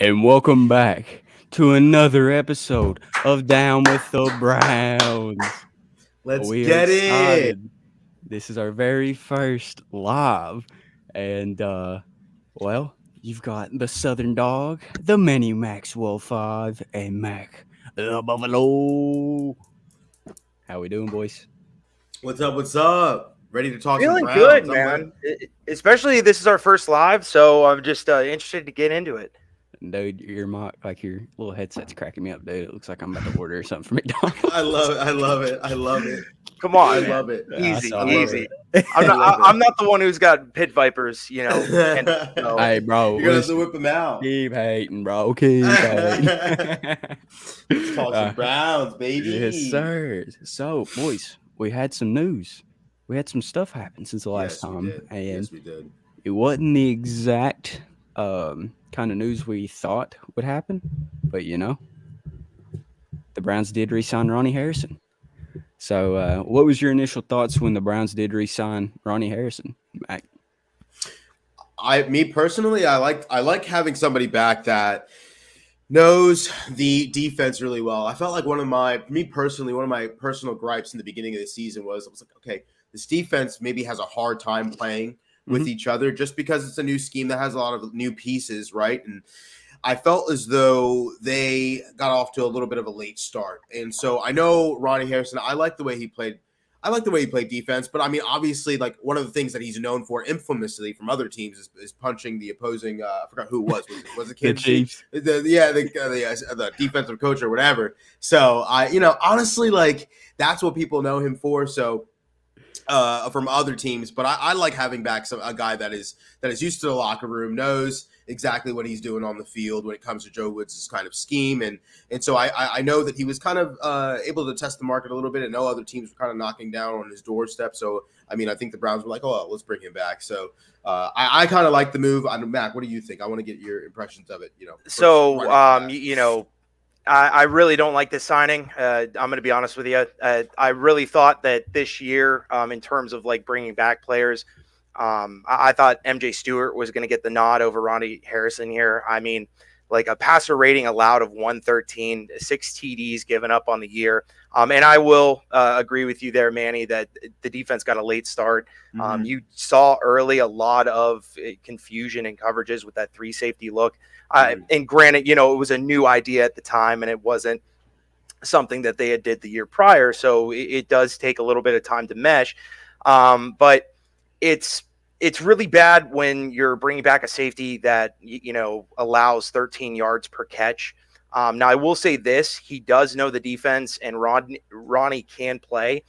and welcome back to another episode of Down with the Browns. Let's We are get it. excited. This is our very first live, and well, you've got the Southern Dog, the Mini Maxwell Five, and Mac the Buffalo. How we doing, boys? What's up? What's up? Ready to talk some Feeling good, Browns? I'm ready. man. Especially this is our first live, so I'm just interested to get into it. Dude, your mic, like your little headset's cracking me up, dude. It looks like I'm about to order something from McDonald's. I love it. I love it. I love it. Come I on, man. love it. I Easy, saw I love easy. it. I'm I not. love I'm not the one who's got pit vipers, And so Hey, bro, You're gonna have to listen. whip him out. Keep hating, bro. Keep hating. Let's talk some Uh, Browns, baby. yes, sir. So, boys, we had some news. We had some stuff happen since the last Yes, we time, did. and Yes, we did. it wasn't the exact kind of news we thought would happen. But the Browns did re-sign Ronnie Harrison. So, what was your initial thoughts when the Browns did re-sign Ronnie Harrison? Mac? Me personally, I like having somebody back that knows the defense really well. I felt like one of my personal gripes in the beginning of the season was I was like, okay, this defense maybe has a hard time playing with Mhm. each other just because it's a new scheme that has a lot of new pieces, right? And I felt as though they got off to a little bit of a late start. And so I know Ronnie Harrison, I like the way he played. I like the way he played defense, but I mean, obviously, like one of the things that he's known for infamously from other teams is punching the opposing. I forgot who it was. Was it The Kansas City? Chiefs. The defensive coach or whatever. So honestly, like that's what people know him for. So from other teams, but I like having back a guy that is used to the locker room, knows exactly what he's doing on the field when it comes to Joe Woods' kind of scheme, and so I know that he was kind of able to test the market a little bit, and no other teams were kind of knocking down on his doorstep. So I mean, I think the Browns were like, oh, let's bring him back. So I kind of like the move. Mac, what do you think? I want to get your impressions of it. so right off the bat. I really don't like this signing. I'm going to be honest with you. I really thought that this year, in terms of like bringing back players, I thought MJ Stewart was going to get the nod over Ronnie Harrison here. I mean, like a passer rating allowed of 113, 6 TDs given up on the year. And I will agree with you there, Manny, that the defense got a late start. Mhm. You saw early a lot of confusion and coverages with that 3 safety look. And granted, it was a new idea at the time, and it wasn't something that they had did the year prior. So it does take a little bit of time to mesh. But it's really bad when you're bringing back a safety that allows 13 yards per catch. Now I will say this: he does know the defense, and Ronnie can play.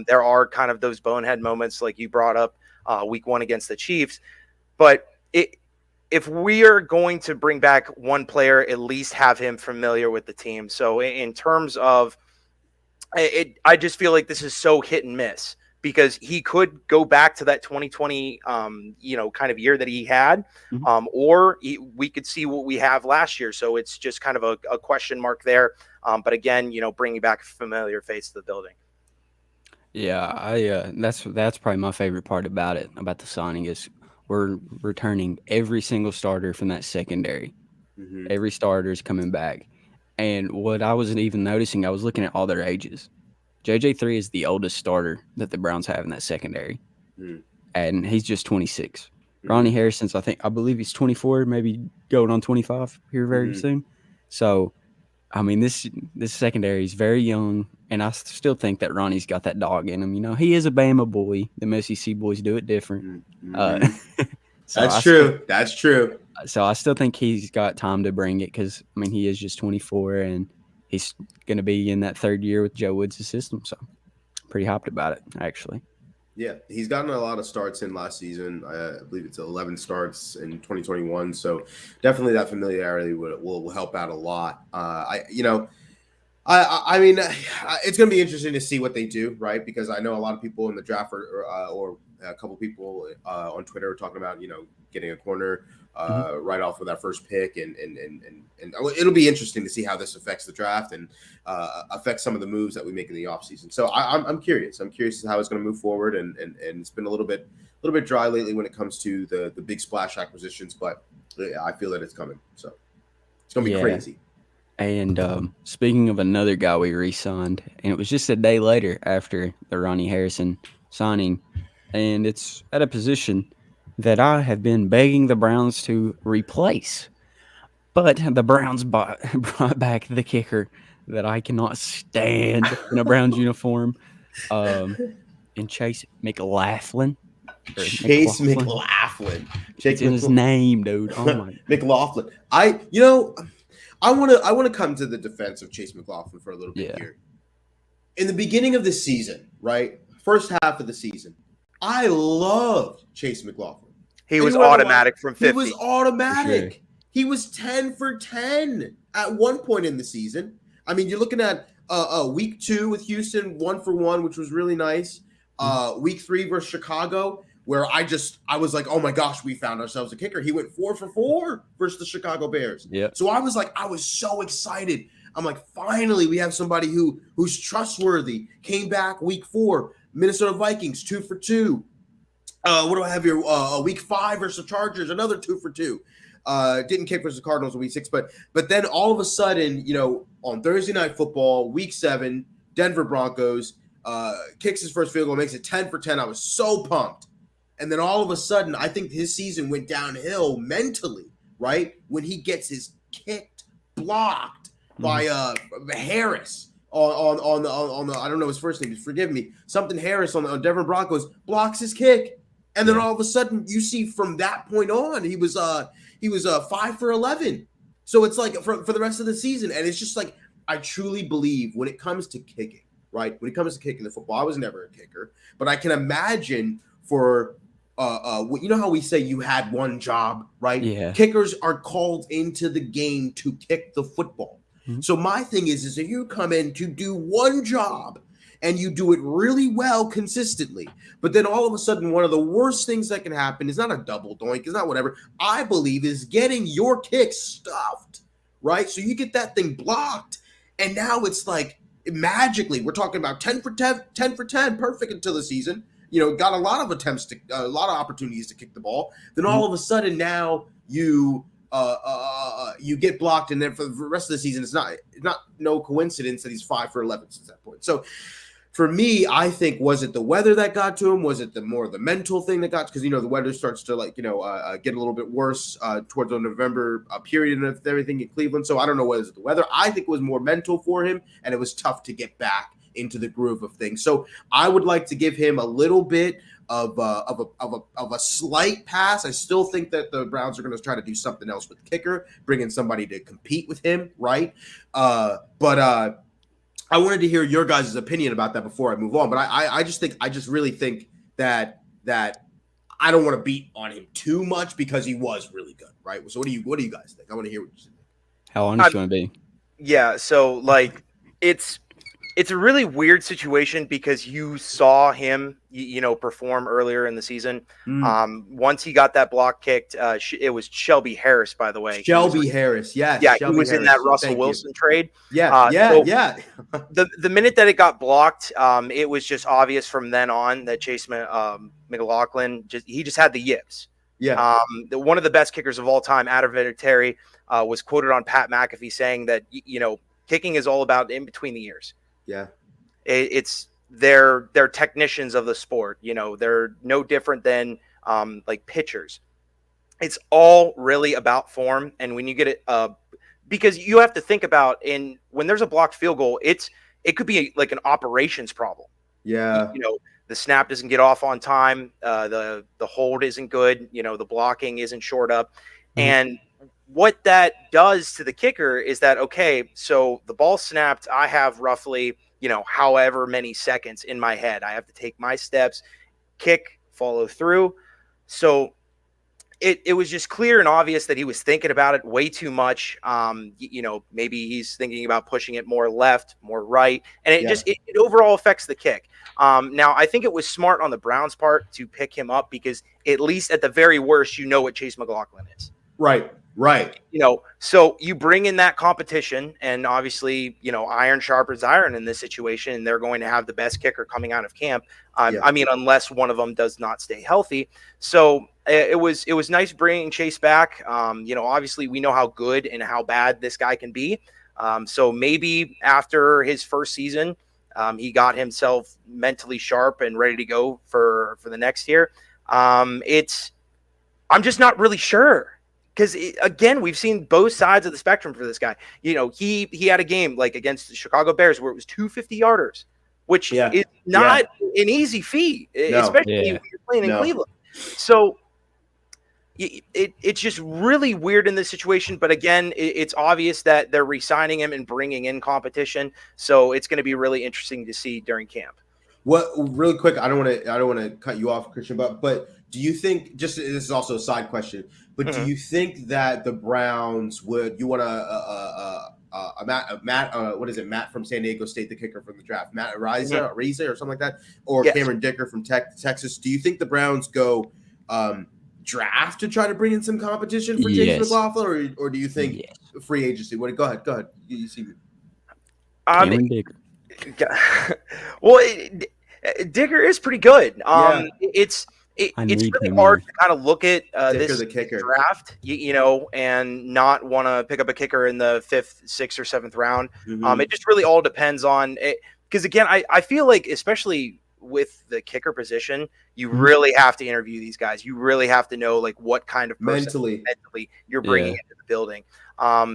There are kind of those bonehead moments, like you brought up week 1 against the Chiefs, but if we are going to bring back one player, at least have him familiar with the team. So in terms of it, I just feel like this is so hit and miss because he could go back to that 2020, kind of year that he had, Mhm. or we could see what we have last year. So it's just kind of a question mark there. But again, bringing back a familiar face to the building. Yeah, that's probably my favorite part about it, about the signing is we're returning every single starter from that secondary. Mhm. Every starter is coming back. And what I wasn't even noticing, I was looking at all their ages. JJ3 is the oldest starter that the Browns have in that secondary, Mhm. and he's just 26. Ronnie Mhm. Harrison's, I believe he's 24, maybe going on 25 here very Mhm. soon. So I mean, this secondary is very young, and I still think that Ronnie's got that dog in him. He is a Bama boy. The SEC boys do it different. Uh, Mhm. so That's I still, true. That's true. I still think he's got time to bring it because I mean he is just 24 and he's going to be in that 3rd year with Joe Woods' system. So pretty hyped about it actually. Yeah, he's gotten a lot of starts in last season. I believe it's 11 starts in 2021. So definitely that familiarity will help out a lot. I mean, it's going to be interesting to see what they do, right? Because I know a lot of people in the draft or a couple people on Twitter are talking about getting a corner Mhm. right off with that first pick, and it'll be interesting to see how this affects the draft and affects some of the moves that we make in the offseason. So I'm curious. I'm curious how it's going to move forward, and it's been a little bit dry lately when it comes to the big splash acquisitions, but I feel that it's coming. So. It's gonna be Yeah. crazy. And speaking of another guy we re-signed, and it was just a day later after the Ronnie Harrison signing, and it's at a position that I have been begging the Browns to replace. But the Browns brought back the kicker that I cannot stand in a Browns uniform, um, and Chase McLaughlin or Chase McLaughlin. McLaughlin. It's in his name, dude. Oh my! McLaughlin. I want to come to the defense of Chase McLaughlin for a little bit Yeah. here. In the beginning of the season, right? First half of the season, I loved Chase McLaughlin. He was automatic from 50. He was automatic. Sure. He was 10 for 10 at one point in the season. I mean, you're looking at week 2 with Houston, 1 for 1, which was really nice. Week 3 versus Chicago, where I was like, oh my gosh, we found ourselves a kicker. He went 4 for 4 versus the Chicago Bears. Yeah. So I was so excited. I'm like, finally, we have somebody who's trustworthy. Came back week 4, Minnesota Vikings, 2 for 2. What do I have here? Week 5 versus the Chargers, another 2 for 2. Didn't kick versus the Cardinals in week 6, but then all of a sudden, on Thursday Night Football, week 7, Denver Broncos kicks his first field goal, makes it 10 for 10. I was so pumped. And then all of a sudden, I think his season went downhill mentally, right? When he gets his kicked, blocked by Harris on the I don't know his first name, forgive me, something Harris on the Denver Broncos blocks his kick, and then all of a sudden you see from that point on he was 5 for 11. So it's like for the rest of the season, and it's just like I truly believe when it comes to kicking, right? When it comes to kicking the football, I was never a kicker, but I can imagine for you know how we say you had one job, right? Yeah. Kickers are called into the game to kick the football. Mm-hmm. So my thing is if you come in to do one job and you do it really well consistently, but then all of a sudden one of the worst things that can happen is not a double doink, it's not whatever, I believe is getting your kick stuffed, right? So you get that thing blocked, and now it's like magically we're talking about 10 for 10, 10 for 10, perfect until the season. Got a lot of attempts a lot of opportunities to kick the ball. Then all of a sudden now you get blocked, and then for the rest of the season, it's not no coincidence that he's 5 for 11 since that point. So for me, I think, was it the weather that got to him? Was it the mental thing that got, because the weather starts to get a little bit worse towards the November period and everything in Cleveland. So I don't know whether it's the weather. I think it was more mental for him, and it was tough to get back into the groove of things. So I would like to give him a little bit of a slight pass. I still think that the Browns are going to try to do something else with the kicker, bring in somebody to compete with him, right? But I wanted to hear your guys' opinion about that before I move on. But I just really think that I don't want to beat on him too much because he was really good, right? So what do you guys think? I want to hear what you think. How honest you want to be? Yeah, so it's a really weird situation because you saw him, perform earlier in the season. Once he got that block kicked, it was Shelby Harris, by the way. Harris, yes. Yeah, Shelby he was Harris. in that Russell Wilson trade. Yeah. The minute that it got blocked, it was just obvious from then on that Chase McLaughlin just had the yips. Yeah. One of the best kickers of all time, avid Terry, was quoted on Pat McAfee saying that kicking is all about in between the ears. Yeah, it's they're technicians of the sport. They're no different than like pitchers. It's all really about form, and when you get it, because you have to think about when there's a blocked field goal, it could be like an operations problem. Yeah, the snap doesn't get off on time, the hold isn't good, the blocking isn't shored up, and what that does to the kicker is that, okay, so the ball snapped, I have roughly, however many seconds in my head. I have to take my steps, kick, follow through. So it was just clear and obvious that he was thinking about it way too much. Maybe he's thinking about pushing it more left, more right, and it overall affects the kick. Now, I think it was smart on the Browns' part to pick him up because at least at the very worst, what Chase McLaughlin is. Right. So you bring in that competition, and obviously, iron sharpens iron in this situation, and they're going to have the best kicker coming out of camp. I mean, unless one of them does not stay healthy. So it was nice bringing Chase back. Obviously we know how good and how bad this guy can be. So maybe after his first season, he got himself mentally sharp and ready to go for the next year. I'm just not really sure. Because again, we've seen both sides of the spectrum for this guy. He had a game like against the Chicago Bears where it was 250 yarders, which is not an easy feat, especially when you're playing in Cleveland. So it's just really weird in this situation. But again, it's obvious that they're re-signing him and bringing in competition. So it's going to be really interesting to see during camp. What really quick? I don't want to cut you off, Christian, but do you think, just this is also a side question, but do you think that the Browns you want Matt from San Diego State, the kicker from the draft, Matt Ariza or something like that, or Cameron Dicker from Texas? Do you think the Browns go draft to try to bring in some competition for Chase McLaughlin, or do you think free agency? Go ahead. You see me. Cameron Dicker. Well, Dicker is pretty good. It's really hard to kind of look at this draft, and not want to pick up a kicker in the 5th, 6th, or 7th round. It just really all depends on it. Because again, I feel like, especially with the kicker position, you really have to interview these guys. You really have to know like what kind of person mentally you're bringing into the building.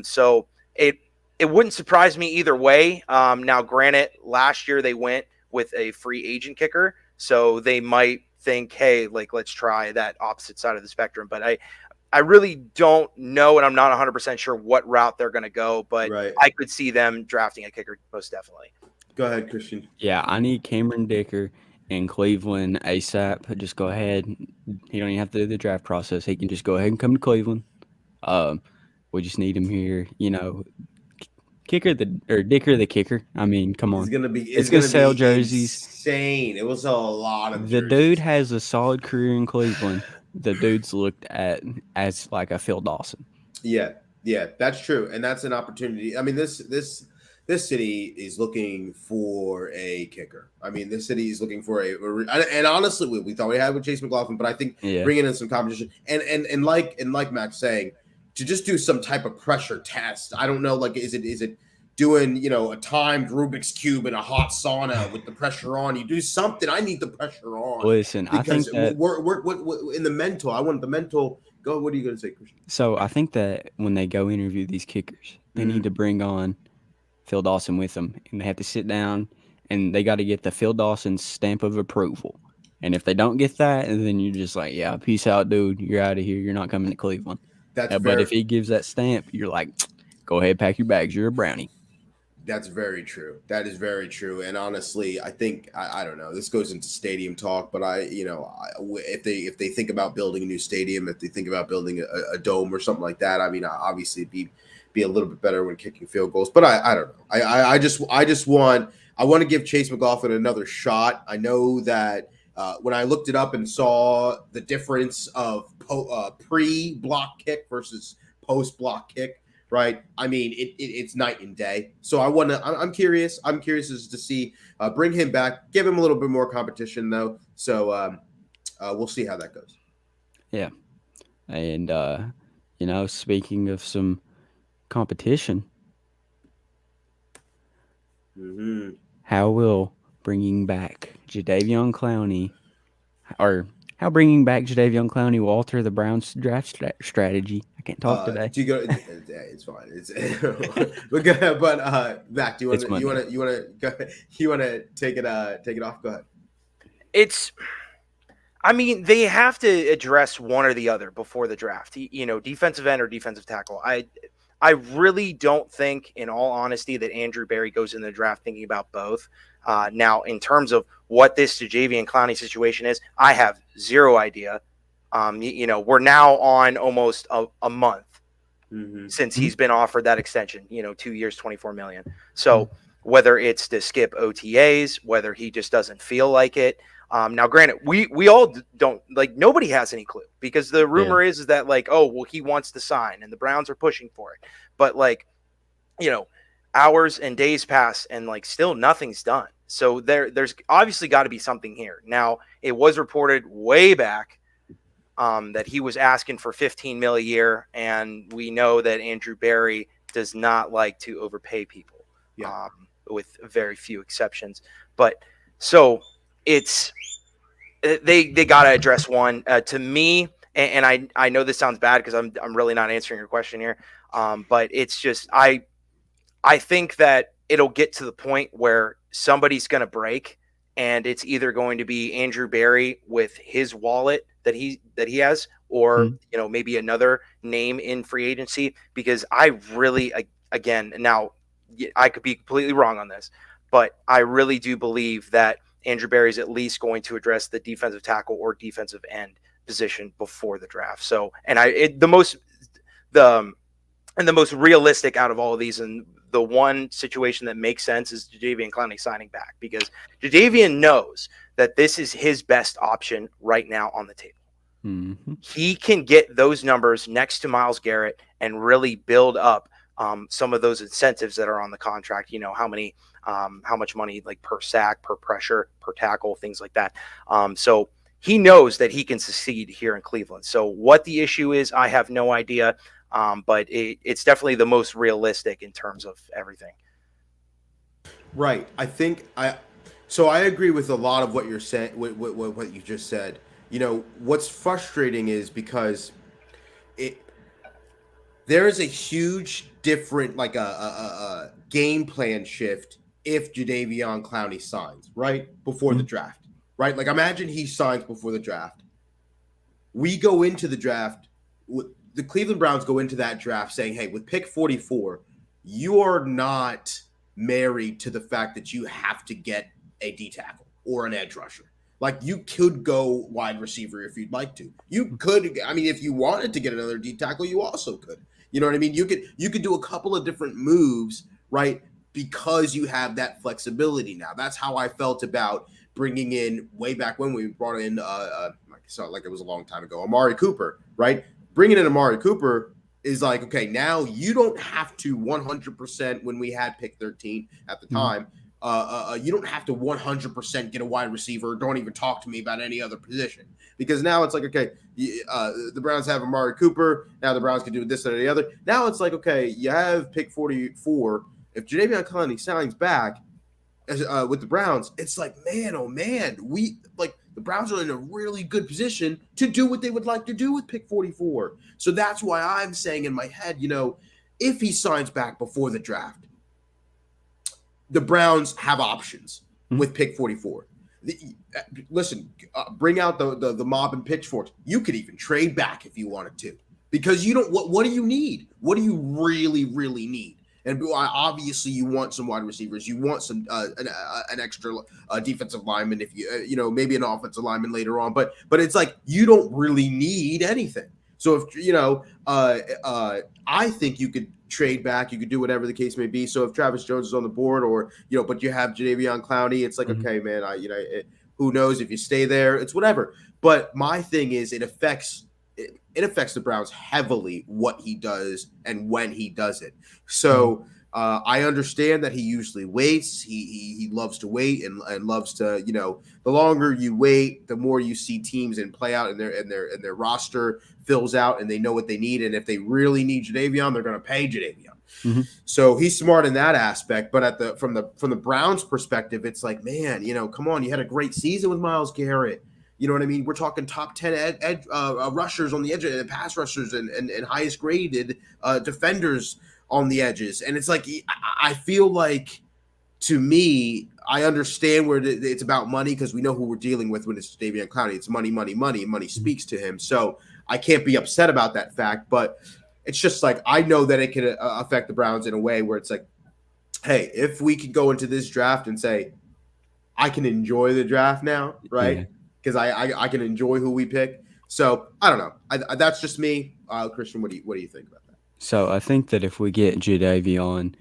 So it wouldn't surprise me either way. Now, granted, last year they went with a free agent kicker, so they might think, hey, like, let's try that opposite side of the spectrum. But I really don't know, and I'm not 100% sure what route they're going to go, but I could see them drafting a kicker most definitely. Go ahead, Christian. Yeah, I need Cameron Dicker in Cleveland ASAP. Just go ahead. He don't even have to do the draft process. He can just go ahead and come to Cleveland. We just need him here, Dicker the kicker. I mean, come on. It's gonna sell jerseys. Insane. It was a lot of jerseys. The dude has a solid career in Cleveland. The dude's looked at as like a Phil Dawson. Yeah, that's true, and that's an opportunity. I mean, this city is looking for a kicker. I mean, this city is looking for and honestly, we thought we had with Chase McLaughlin, but I think bringing in some competition and like Max saying, to just do some type of pressure test. I don't know, like, is it doing, a timed Rubik's Cube in a hot sauna with the pressure on? You do something. I need the pressure on. Listen, I think that we're in the mental. I want the mental. Go. What are you going to say, Christian? So I think that when they go interview these kickers, they need to bring on Phil Dawson with them, and they have to sit down, and they got to get the Phil Dawson stamp of approval. And if they don't get that, then you're just like, yeah, peace out, dude. You're out of here. You're not coming to Cleveland. But if he gives that stamp, you're like, go ahead, pack your bags. You're a Brownie. That's very true. That is very true. And honestly, I think I don't know. This goes into stadium talk, but if they think about building a new stadium, if they think about building a dome or something like that, I mean, obviously it'd be a little bit better when kicking field goals. But I don't know. I just want to give Chase McLaughlin another shot. I know that when I looked it up and saw the difference of pre-block kick versus post-block kick, right? I mean, it's night and day. So I'm curious. I'm curious as to see, bring him back, give him a little bit more competition though. So we'll see how that goes. Yeah. And, speaking of some competition, how will bringing back Jadeveon Clowney will alter the Browns draft strategy? I can't talk today. Do you go? It's fine. We're good. But Mac, do you want to take it off? Go ahead. I mean, they have to address one or the other before the draft. Defensive end or defensive tackle. I really don't think, in all honesty, that Andrew Berry goes in the draft thinking about both. Now, in terms of what this Jadeveon Clowney situation is, I have zero idea. We're now on almost a month since he's been offered that extension, 2 years, $24 million. So whether it's to skip OTAs, whether he just doesn't feel like it. Now, granted, we all don't, like, nobody has any clue, because the rumor is that, like, oh, well, he wants to sign and the Browns are pushing for it. But, like, hours and days pass and, like, still nothing's done. So there's obviously got to be something here. Now, it was reported way back that he was asking for 15 mil a year, and we know that Andrew Berry does not like to overpay people, Yeah. with very few exceptions. But so it's they got to address one to me, and I know this sounds bad because I'm really not answering your question here, but it's just I think that it'll get to the point where somebody's going to break, and it's either going to be Andrew Berry with his wallet that he has, or Mhm. maybe another name in free agency. Because I really, again, now I could be completely wrong on this, but I really do believe that Andrew Berry is at least going to address the defensive tackle or defensive end position before the draft. So, and the and the most realistic out of all of these, and the one situation that makes sense, is Jadeveon Clowney signing back, because Jadeveon knows that this is his best option right now on the table. Mhm. He can get those numbers next to Myles Garrett and really build up some of those incentives that are on the contract. How much money, like per sack, per pressure, per tackle, things like that. So he knows that he can succeed here in Cleveland. So what the issue is, I have no idea. But it's definitely the most realistic in terms of everything. Right. I agree with a lot of what you're saying. What you just said. What's frustrating is because it there is a huge different, like a game plan shift if Jadeveon Clowney signs right before the Mhm. draft. Right. Like imagine he signs before the draft. We go into the draft. The Cleveland Browns go into that draft saying, "Hey, with pick 44, you are not married to the fact that you have to get a D tackle or an edge rusher. Like you could go wide receiver if you'd like to. You could. I mean, if you wanted to get another D tackle, you also could. You know what I mean? You could do a couple of different moves, right? Because you have that flexibility now. That's how I felt about bringing in way back when we brought in like it was a long time ago, Amari Cooper, right? Bringing in Amari Cooper is like, okay, now you don't have to 100% when we had pick 13 at the Mhm. time. You don't have to 100% get a wide receiver. Don't even talk to me about any other position, because now it's like, okay, the Browns have Amari Cooper. Now the Browns can do this or the other. Now it's like, okay, you have pick 44. If Jadeveon Clowney signs back, with the Browns, it's like, man, oh man, the Browns are in a really good position to do what they would like to do with pick 44. So that's why I'm saying in my head, if he signs back before the draft, the Browns have options Mhm. with pick 44. Listen, bring out the mob and pitchforks. You could even trade back if you wanted to, because you don't. What do you need? What do you really need? And obviously, you want some wide receivers. You want some an extra defensive lineman. If maybe an offensive lineman later on. But it's like you don't really need anything. So if I think you could trade back. You could do whatever the case may be. So if Travis Jones is on the board, or but you have Jadeveon Clowney, it's like, Mhm. okay, man, who knows if you stay there? It's whatever. But my thing is, it affects the Browns heavily what he does and when he does it. Mhm. So I understand that he usually waits. He loves to wait and loves to, the longer you wait, the more you see teams and play out, and their roster fills out, and they know what they need. And if they really need Jadeveon, they're going to pay Jadeveon. Mhm. So he's smart in that aspect. But from the Browns perspective, it's like, man, come on, you had a great season with Myles Garrett. You know what I mean? We're talking top 10 rushers on the edge, pass rushers, and highest graded defenders on the edges. And it's like, I feel like, to me, I understand where it's about money, because we know who we're dealing with when it's Davion Clowney. It's money, money, money, and money Mhm. speaks to him. So I can't be upset about that fact. But it's just like, I know that it could affect the Browns in a way where it's like, hey, if we could go into this draft and say, I can enjoy the draft now, Yeah. right? Because I can enjoy who we pick. So I don't know. That's just me. Christian, what do you think about that? So I think that if we get Jadeveon,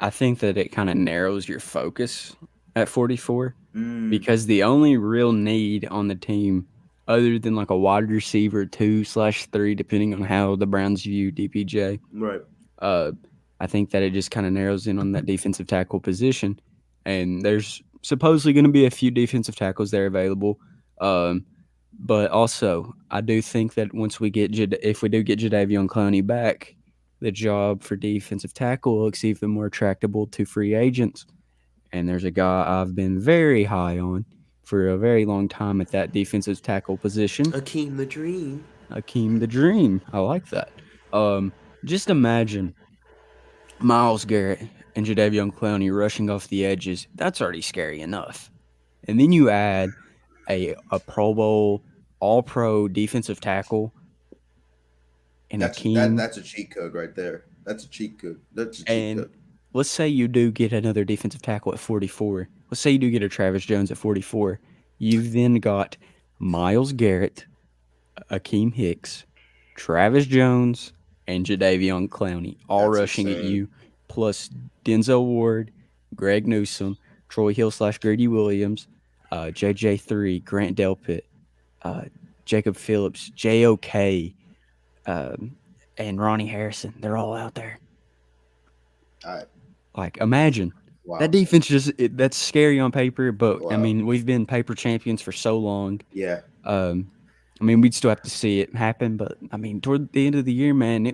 I think that it kind of narrows your focus at 44, Mm, because the only real need on the team, other than like a wide receiver 2/3, depending on how the Browns view DPJ, right. uh, I think that it just kind of narrows in on that defensive tackle position. And there's supposedly going to be a few defensive tackles there available. Um, But also, I do think that once we get if we do get Jadeveon Clowney back, the job for defensive tackle looks even more attractable to free agents. And there's a guy I've been very high on for a very long time at that defensive tackle position, Akeem the Dream. Akeem the Dream. I like that. Um, just imagine Miles Garrett and Jadeveon Clowney rushing off the edges. That's already scary enough. And then you add a Pro Bowl, All Pro defensive tackle and Akeem. That's a cheat code right there. That's a cheat code. That's a cheat And code. let's say you do get another defensive tackle at 44. Let's say you do get a Travis Jones at 44. You've then got Miles Garrett, Akeem Hicks, Travis Jones, and Jadeveon Clowney all That's rushing at insane. you, plus Denzel Ward, Greg Newsome, Troy Hill / Grady Williams, JJ3, Grant Delpit, uh, Jacob Phillips, JOK, um, and Ronnie Harrison. They're all out there. I, Like, imagine that wow. defense that's scary on paper, but I Wow. mean, we've been paper champions for so long. Yeah. Um, I mean, we'd still have to see it happen, but I mean, toward the end of the year, man,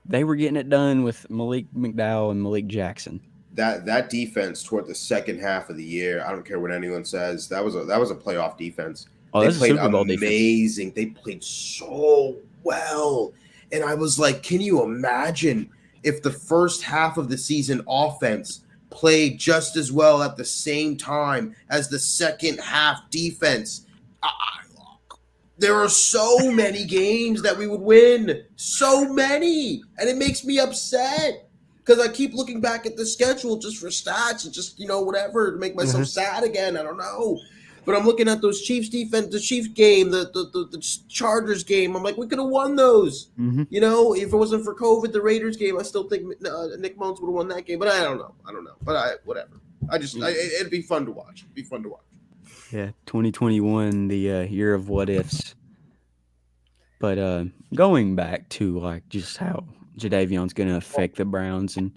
they were getting it done with Malik McDowell and Malik Jackson. That defense toward the second half of the year, I don't care what anyone says, that was a playoff defense. Oh, They that's a played Super Bowl defense. amazing. They played so well. And I was like, can you imagine if the first half of the season offense played just as well at the same time as the second half defense? There are so many games that we would win. So many. And it makes me upset. Because I keep looking back at the schedule just for stats and just, whatever, to make myself sad again. I don't know. But I'm looking at those Chiefs defense, the Chiefs game, the Chargers game. I'm like, we could have won those. Mm-hmm. If it wasn't for COVID, the Raiders game, I still think Nick Mullins would have won that game. But I don't know. But whatever. It'd be fun to watch. It'd be fun to watch. Yeah, 2021, the year of what ifs. But going back to like just how Jadavian's going to affect the Browns, and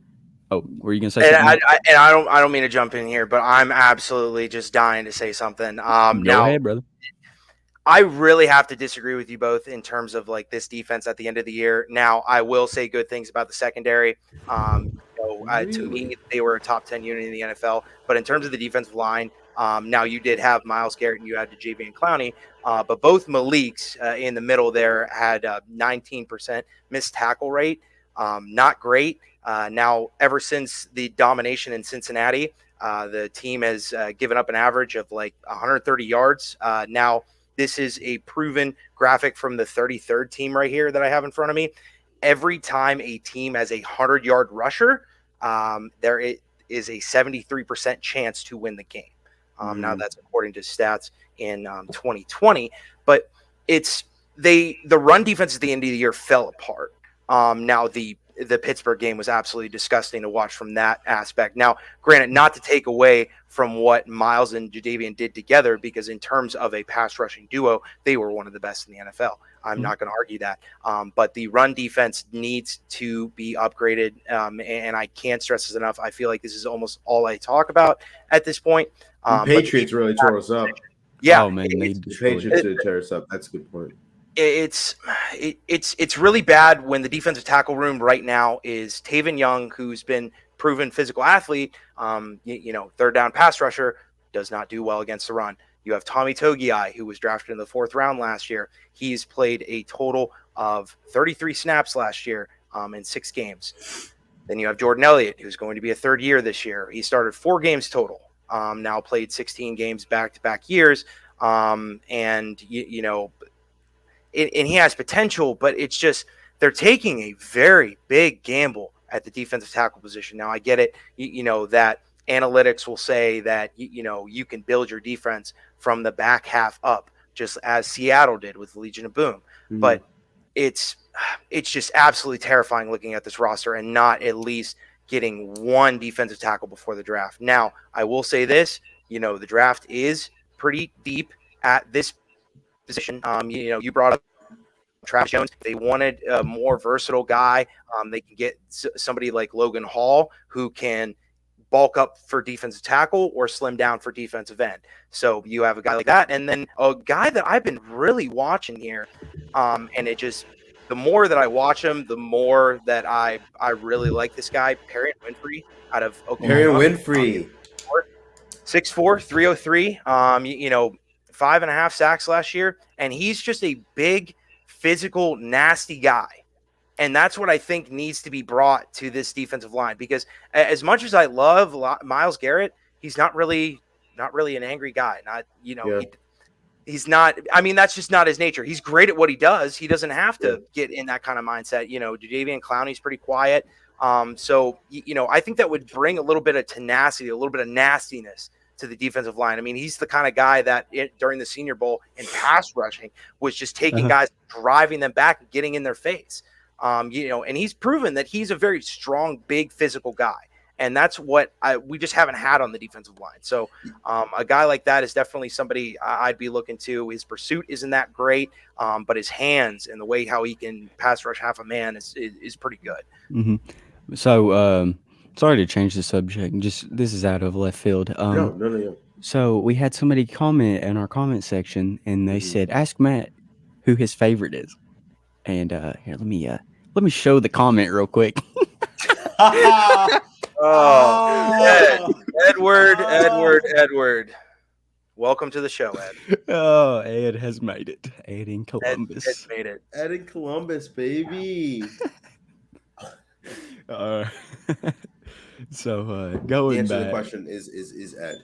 were you going to say And something? I don't mean to jump in here, but I'm absolutely just dying to say something. Go Now ahead, brother. I really have to disagree with you both in terms of like this defense at the end of the year. Now, I will say good things about the secondary. To me, they were a top 10 unit in the NFL. But in terms of the defensive line, now you did have Miles Garrett and you had Jadeveon Clowney, but both Malik's in the middle there had 19% missed tackle rate. Not great. Now, ever since the domination in Cincinnati, the team has given up an average of like 130 yards. Now, this is a proven graphic from the 33rd team right here that I have in front of me. Every time a team has a 100-yard rusher, there is a 73% chance to win the game. Now that's according to stats in 2020, but the run defense at the end of the year fell apart. Now the Pittsburgh game was absolutely disgusting to watch from that aspect. Now, granted, not to take away from what Miles and Jadeveon did together, because in terms of a pass rushing duo, they were one of the best in the NFL. I'm not going to argue that. But the run defense needs to be upgraded. And I can't stress this enough. I feel like this is almost all I talk about at this point. The Patriots really tore us up. Yeah. Oh, man, The Patriots did tear us up. That's a good point. It's really bad when the defensive tackle room right now is Taven Young, who's been proven physical athlete, third down pass rusher, does not do well against the run. You have Tommy Togiai, who was drafted in the 4th round last year. He's played a total of 33 snaps last year in 6 games. Then you have Jordan Elliott, who's going to be a 3rd year this year. He started 4 games total, now played 16 games back-to-back years. And he has potential, but it's just they're taking a very big gamble at the defensive tackle position. Now, I get it, that analytics will say that, you can build your defense from the back half up, just as Seattle did with the Legion of Boom. Mm-hmm. But it's just absolutely terrifying looking at this roster and not at least getting one defensive tackle before the draft. Now, I will say this, the draft is pretty deep at this position. You brought up Travis Jones. They wanted a more versatile guy. They can get somebody like Logan Hall who can bulk up for defensive tackle or slim down for defensive end. So you have a guy like that. And then a guy that I've been really watching here, and it just, the more that I watch him, the more that I really like this guy, Perry Winfrey out of Perry Oklahoma. Winfrey. 6'4", 303. You know, 5.5 sacks last year, and he's just a big, physical, nasty guy. And that's what I think needs to be brought to this defensive line, because as much as I love Myles Garrett, he's not really an angry guy. Not, you know, he's not. I mean, that's just not his nature. He's great at what he does. He doesn't have to get in that kind of mindset. You know, Jadeveon Clowney's pretty quiet. So, you know, I think that would bring a little bit of tenacity, a little bit of nastiness to the defensive line. I mean, he's the kind of guy that during the Senior Bowl in pass rushing was just taking guys, driving them back, and getting in their face. You know, and he's proven that he's a very strong, big, physical guy. And that's what we just haven't had on the defensive line. So a guy like that is definitely somebody I'd be looking to. His pursuit isn't that great, but his hands and the way how he can pass rush half a man is pretty good. Mm-hmm. So, sorry to change the subject. Just this is out of left field. No. So we had somebody comment in our comment section, and they said, "Ask Matt who his favorite is." And here, let me show the comment real quick. Edward. Welcome to the show, Ed. Oh, Ed has made it. Ed in Columbus. Ed made it. Ed in Columbus, baby. So going the answer back, to the question is Ed.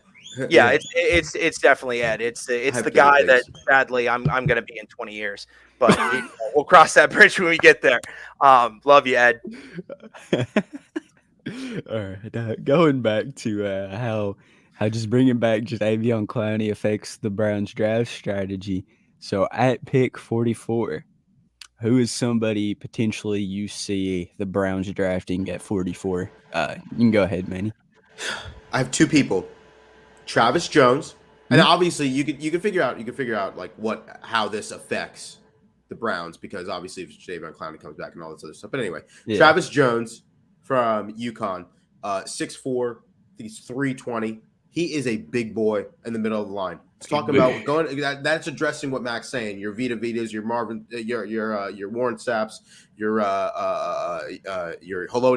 Yeah, it's definitely Ed. It's the guy that sadly I'm going to be in 20 years, but we'll cross that bridge when we get there. Love you, Ed. All right, going back to how just bringing back Jadeveon Clowney affects the Browns draft strategy. So at pick 44, who is somebody potentially you see the Browns drafting at 44? You can go ahead, Manny. I have two people. Travis Jones, and obviously you could figure out like how this affects the Browns, because obviously if Jadeveon Clowney comes back and all this other stuff. But anyway, Travis Jones from UConn, 6'4", I think he's 320. He is a big boy in the middle of the line. Let's talk about going. That's addressing what Mac's saying. Your Vita Vitas, your Marvin, your Warren Saps, your Haloti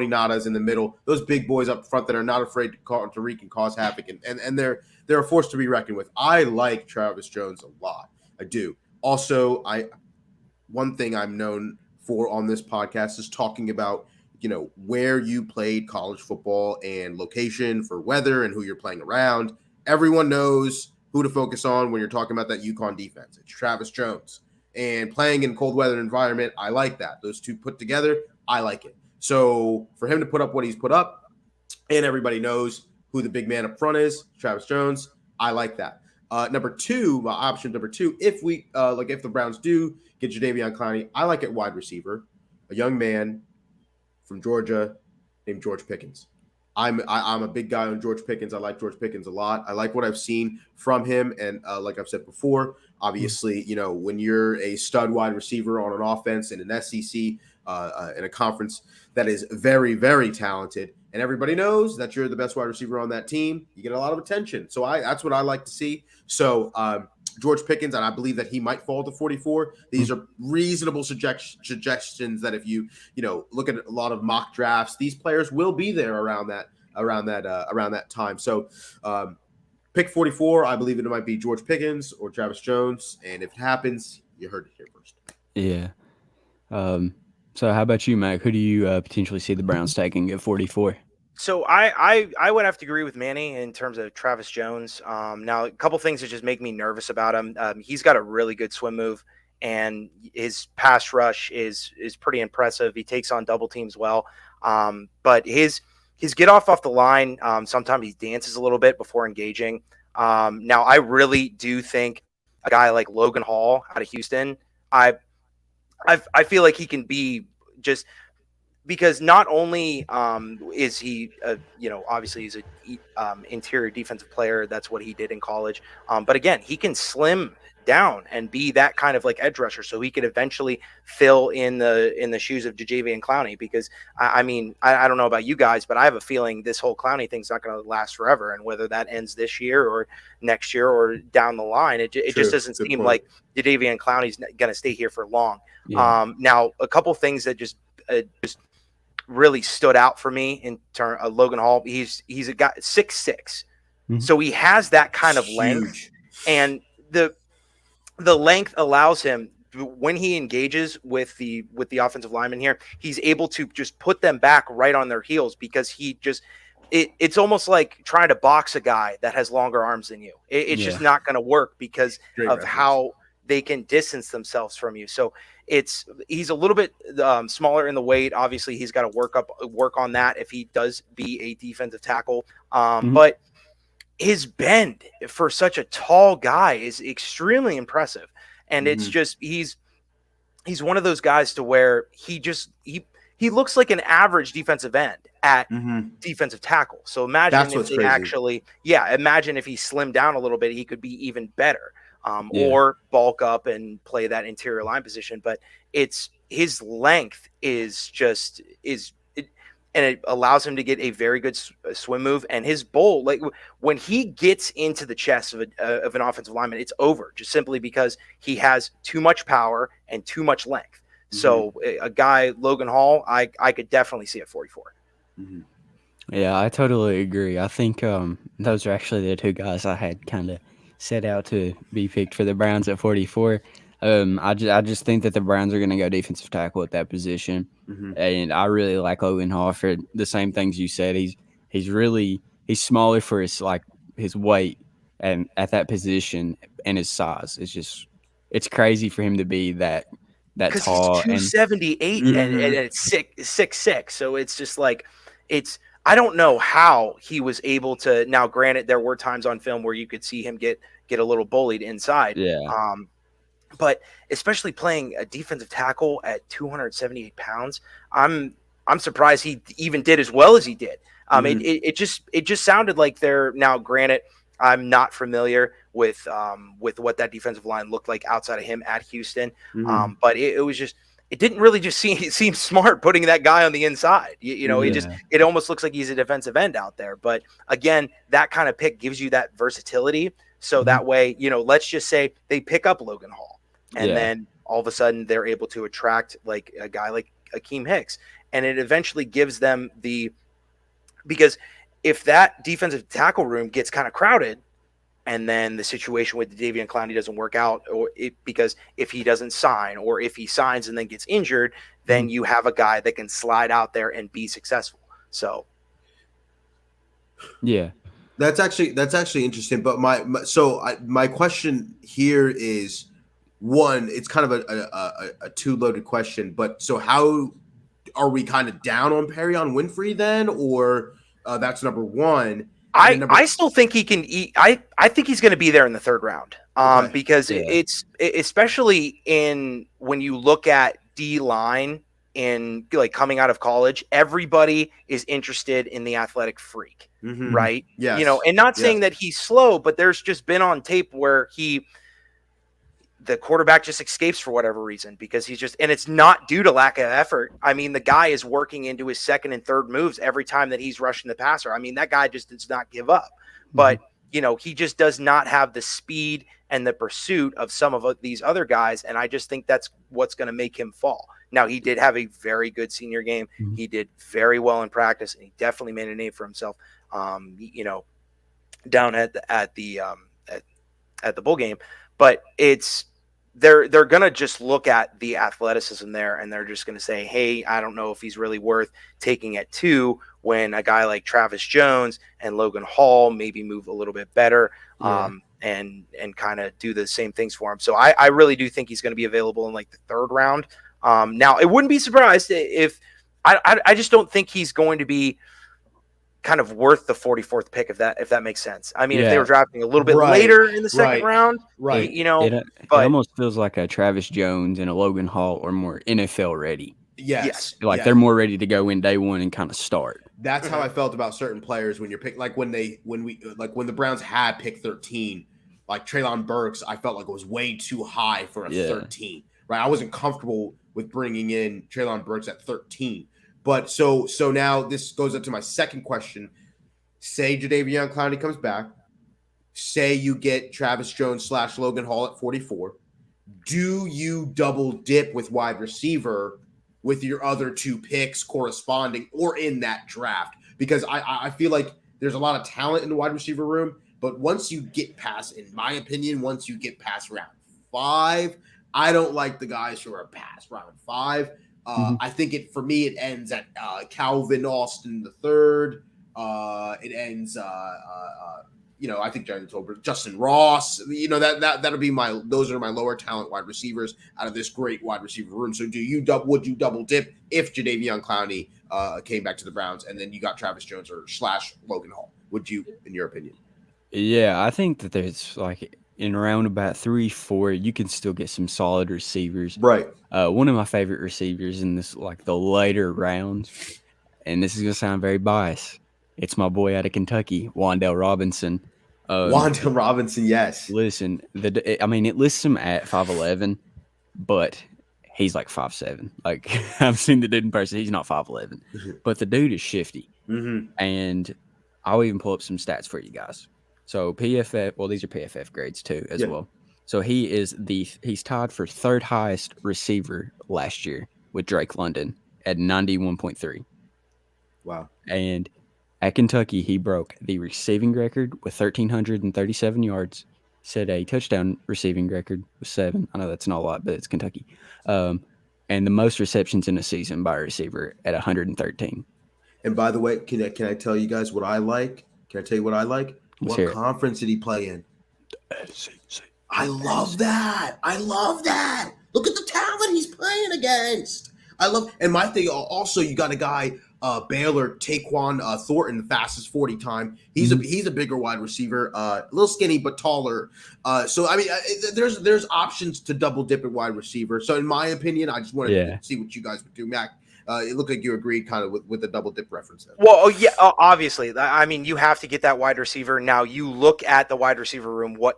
Nadas in the middle. Those big boys up front that are not afraid to wreak and cause havoc, and they're a force to be reckoned with. I like Travis Jones a lot. I do. Also, one thing I'm known for on this podcast is talking about, you know, where you played college football and location for weather and who you're playing around. Everyone knows who to focus on when you're talking about that UConn defense. It's Travis Jones. And playing in cold weather environment, I like that. Those two put together, I like it. So for him to put up what he's put up, and everybody knows who the big man up front is, Travis Jones, I like that. Option number two, if the Browns do get Jadeveon Clowney, I like it wide receiver, a young man from Georgia named George Pickens. I'm a big guy on George Pickens. I like George Pickens a lot. I like what I've seen from him. And like I've said before, obviously, you know, when you're a stud wide receiver on an offense in an SEC, in a conference that is very, very talented, and everybody knows that you're the best wide receiver on that team, you get a lot of attention. So that's what I like to see. So George Pickens, and I believe that he might fall to 44. These are reasonable suggestions that if you look at a lot of mock drafts, these players will be there around that time. So pick 44, I believe it might be George Pickens or Travis Jones, and if it happens, you heard it here first. Yeah. So how about you, Mac? Who do you potentially see the Browns taking at 44? So I would have to agree with Manny in terms of Travis Jones. Now, a couple things that just make me nervous about him. He's got a really good swim move, and his pass rush is pretty impressive. He takes on double teams well, but his get off the line, sometimes he dances a little bit before engaging. Now, I really do think a guy like Logan Hall out of Houston, I feel like he can be just because not only is he, obviously he's a interior defensive player. That's what he did in college. But again, he can slim down and be that kind of like edge rusher, so he could eventually fill in the shoes of Jadeveon Clowney. Because I mean, I don't know about you guys, but I have a feeling this whole Clowney thing's not going to last forever, and whether that ends this year or next year or down the line, it just doesn't seem like Jadeveon Clowney's going to stay here for long. Yeah. Now, a couple things that just really stood out for me in terms of Logan Hall. He's a guy 6'6", so he has that kind of length, and the length allows him, when he engages with the offensive lineman here, he's able to just put them back right on their heels, because it's almost like trying to box a guy that has longer arms than you. It's just not going to work because of how they can distance themselves from you. So he's a little bit smaller in the weight. Obviously, he's got to work on that if he does be a defensive tackle. But his bend for such a tall guy is extremely impressive. And it's just, he's one of those guys to where he looks like an average defensive end at defensive tackle. So imagine if he actually, imagine if he slimmed down a little bit, he could be even better. Or bulk up and play that interior line position. But his length and it allows him to get a very good swim move, and his bowl, like when he gets into the chest of an offensive lineman, it's over, just simply because he has too much power and too much length. So a guy, Logan Hall, I could definitely see at 44. Yeah, I totally agree. I think those are actually the two guys I had kind of set out to be picked for the Browns at 44. I just think that the Browns are going to go defensive tackle at that position, and I really like Logan Hall for the same things you said. He's smaller for his weight and at that position, and his size. It's crazy for him to be that tall. He's 278 and it's 6'6", so it's just like I don't know how he was able to. Now, granted, there were times on film where you could see him get a little bullied inside. But especially playing a defensive tackle at 278 pounds, I'm surprised he even did as well as he did. It just sounded like they're, now granted, I'm not familiar with what that defensive line looked like outside of him at Houston. But it didn't really just seem smart putting that guy on the inside. It almost looks like he's a defensive end out there. But again, that kind of pick gives you that versatility. So that way, let's just say they pick up Logan Hall, and then all of a sudden they're able to attract like a guy like Akeem Hicks. And it eventually gives them because if that defensive tackle room gets kind of crowded, and then the situation with Jadeveon Clowney doesn't work out, because if he doesn't sign, or if he signs and then gets injured, then you have a guy that can slide out there and be successful. So, yeah, that's actually interesting. But my question here is, one, it's kind of a two loaded question. But so how are we kind of down on Perion Winfrey then, or that's number one? I still think he can eat. I think he's going to be there in the third round. Because it's especially when you look at D line in like coming out of college, everybody is interested in the athletic freak, right? Yes. And not saying that he's slow, but there's just been on tape where the quarterback just escapes for whatever reason, because and it's not due to lack of effort. I mean, the guy is working into his second and third moves every time that he's rushing the passer. I mean, that guy just does not give up, but he just does not have the speed and the pursuit of some of these other guys. And I just think that's what's going to make him fall. Now, he did have a very good senior game. He did very well in practice, and he definitely made a name for himself. Down at the bowl game, but they're going to just look at the athleticism there, and they're just going to say, hey, I don't know if he's really worth taking at 2, when a guy like Travis Jones and Logan Hall maybe move a little bit better, and kind of do the same things for him. So I really do think he's going to be available in like the third round. Now, it wouldn't be surprised if I just don't think he's going to be kind of worth the 44th pick, if that makes sense. I mean, if they were drafting a little bit later in the second round, it but almost feels like a Travis Jones and a Logan Hall are more NFL ready. Yes. Like yes. they're more ready to go in day one and kind of start. That's how I felt about certain players when you're pick, like when the Browns had pick 13, like Treylon Burks, I felt like it was way too high for a 13. Right, I wasn't comfortable with bringing in Treylon Burks at 13. But so now this goes up to my second question. Say Jadeveon Clowney comes back. Say you get Travis Jones / Logan Hall at 44. Do you double dip with wide receiver with your other two picks corresponding or in that draft? Because I feel like there's a lot of talent in the wide receiver room, but once you get past, in my opinion, once you get past round 5, I don't like the guys who are past round 5. I think for me, it ends at Calvin Austin III. It ends I think Justin Ross, that'll be those are my lower talent wide receivers out of this great wide receiver room. So would you double dip if Jadeveon Clowney came back to the Browns and then you got Travis Jones or / Logan Hall? Would you, in your opinion? Yeah, I think that there's like in around about 3-4, you can still get some solid receivers. Right. One of my favorite receivers in this, like the later rounds, and this is gonna sound very biased. It's my boy out of Kentucky, Wan'Dale Robinson. Wan'Dale Robinson, yes. Listen, it lists him at 5'11", but he's like 5'7". Like I've seen the dude in person; he's not 5'11", but the dude is shifty. And I'll even pull up some stats for you guys. So PFF, well, these are PFF grades too as well. So he's tied for third highest receiver last year with Drake London at 91.3. Wow. And at Kentucky, he broke the receiving record with 1,337 yards, set a touchdown receiving record with 7. I know that's not a lot, but it's Kentucky. And the most receptions in a season by a receiver at 113. And by the way, can I tell you guys what I like? Can I tell you what I like? What conference did he play in? SEC. I love that. Look at the talent he's playing against. And my thing also, you got a guy, Baylor, Taquan Thornton, the fastest 40 time. He's a bigger wide receiver, a little skinny but taller. So I mean, there's options to double dip at wide receiver. So in my opinion, I just wanted to see what you guys would do, Mac. It looked like you agreed kind of with the double dip reference there. Well, yeah, obviously. I mean, you have to get that wide receiver. Now, you look at the wide receiver room, what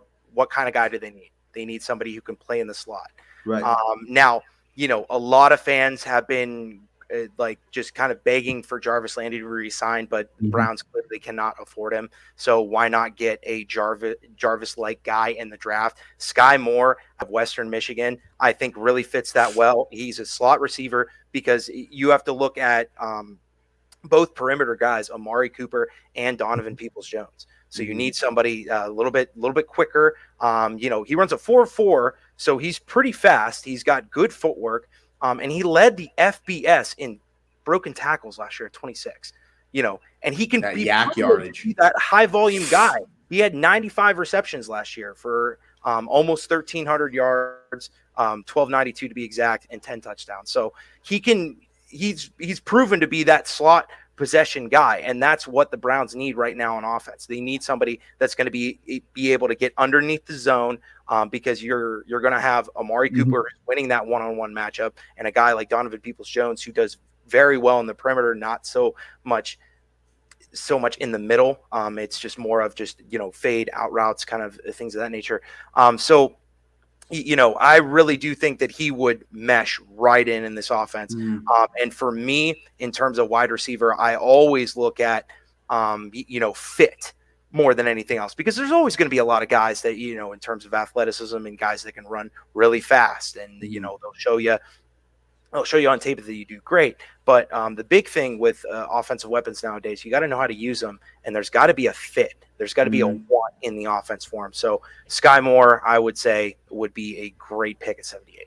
kind of guy do they need? They need somebody who can play in the slot. Right. Now, a lot of fans have been just kind of begging for Jarvis Landry to resign, but Browns clearly cannot afford him. So why not get a Jarvis-like guy in the draft? Sky Moore of Western Michigan, I think really fits that well. He's a slot receiver because you have to look at both perimeter guys, Amari Cooper and Donovan Peoples-Jones. So you need somebody a little bit quicker. He runs a 4.4, so he's pretty fast. He's got good footwork. And he led the FBS in broken tackles last year at 26, and he can be that high volume guy. He had 95 receptions last year for almost 1,300 yards, 1,292 to be exact, and 10 touchdowns. So he's proven to be that slot possession guy, and that's what the Browns need right now on offense. They need somebody that's going to be able to get underneath the zone, because you're going to have Amari Cooper winning that one-on-one matchup, and a guy like Donovan Peoples-Jones who does very well in the perimeter, not so much in the middle. It's just more of fade out routes, kind of things of that nature. I really do think that he would mesh right in this offense. And for me, in terms of wide receiver, I always look at, fit more than anything else, because there's always going to be a lot of guys that, in terms of athleticism and guys that can run really fast, and, they'll show you on tape that you do great. But the big thing with offensive weapons nowadays, you got to know how to use them, and there's got to be a fit. There's got to be a want in the offense for him. So Sky Moore, I would say, would be a great pick at 78.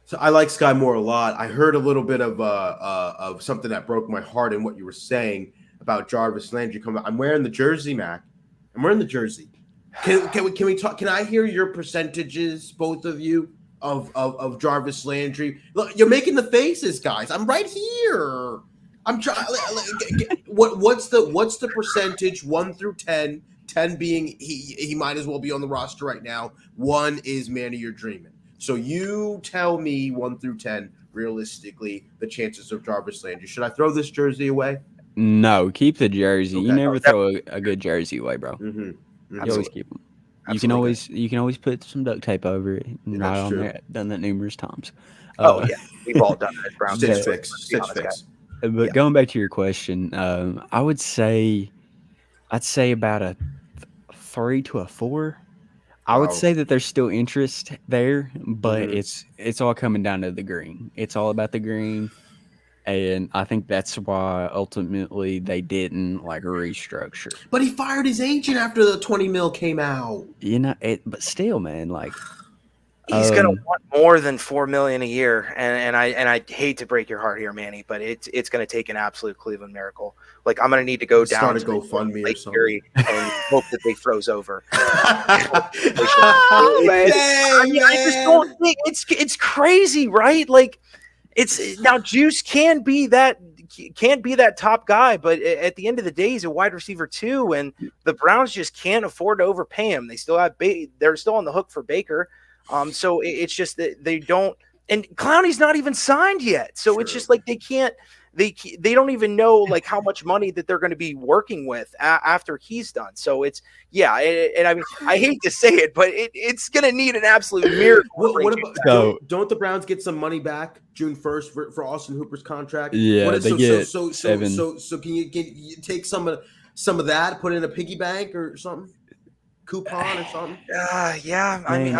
So I like Sky Moore a lot. I heard a little bit of something that broke my heart in what you were saying about Jarvis Landry coming. I'm wearing the jersey, Mac. I'm wearing the jersey. Can we talk? Can I hear your percentages, both of you, of Jarvis Landry? Look, you're making the faces, guys. I'm right here. I'm trying. What's the percentage 1 through 10? 10 being he might as well be on the roster right now. 1 is man of your dreaming. So you tell me 1 through 10 realistically the chances of Jarvis Landry? Should I throw this jersey away? No, keep the jersey. You Okay. never throw a good jersey away, bro. Mm-hmm. You always Absolutely. keep them. Absolutely. You can always put some duct tape over it and That's write on true. there. Done that numerous times. Oh yeah, we've all done that. Browns Stitch fans, fix. let's be Stitch honest, guys. fix. But Yeah. going back to your question, I'd say about a 3 to a 4. I would Wow. say that there's still interest there, but Mhm. it's all coming down to the green. It's all about the green, and I think that's why ultimately they didn't like restructure. But he fired his agent after the 20 mil came out. You know, but still, man, like He's gonna want more than $4 million a year, and I hate to break your heart here, Manny, but it's gonna take an absolute Cleveland miracle. Like I'm gonna need to go down Start a to GoFundMe or Lake something. Erie and hope that they froze over. I just don't think it's crazy, right? Like it's now Juice can be that top guy, but at the end of the day, he's a wide receiver too, and the Browns just can't afford to overpay him. They still have they're still on the hook for Baker. So it's just that they don't, and Clowney's not even signed yet. So it's just like they can't, they don't even know like how much money that they're going to be working with after he's done. So it's and I mean I hate to say it, but it's going to need an absolute miracle. What about, So- don't the Browns get some money back June 1st for Austin Hooper's contract? Yeah, What is, they get so 7. So can you take some of that, put it in a piggy bank or something? Coupon or something? Yeah. I Man, mean,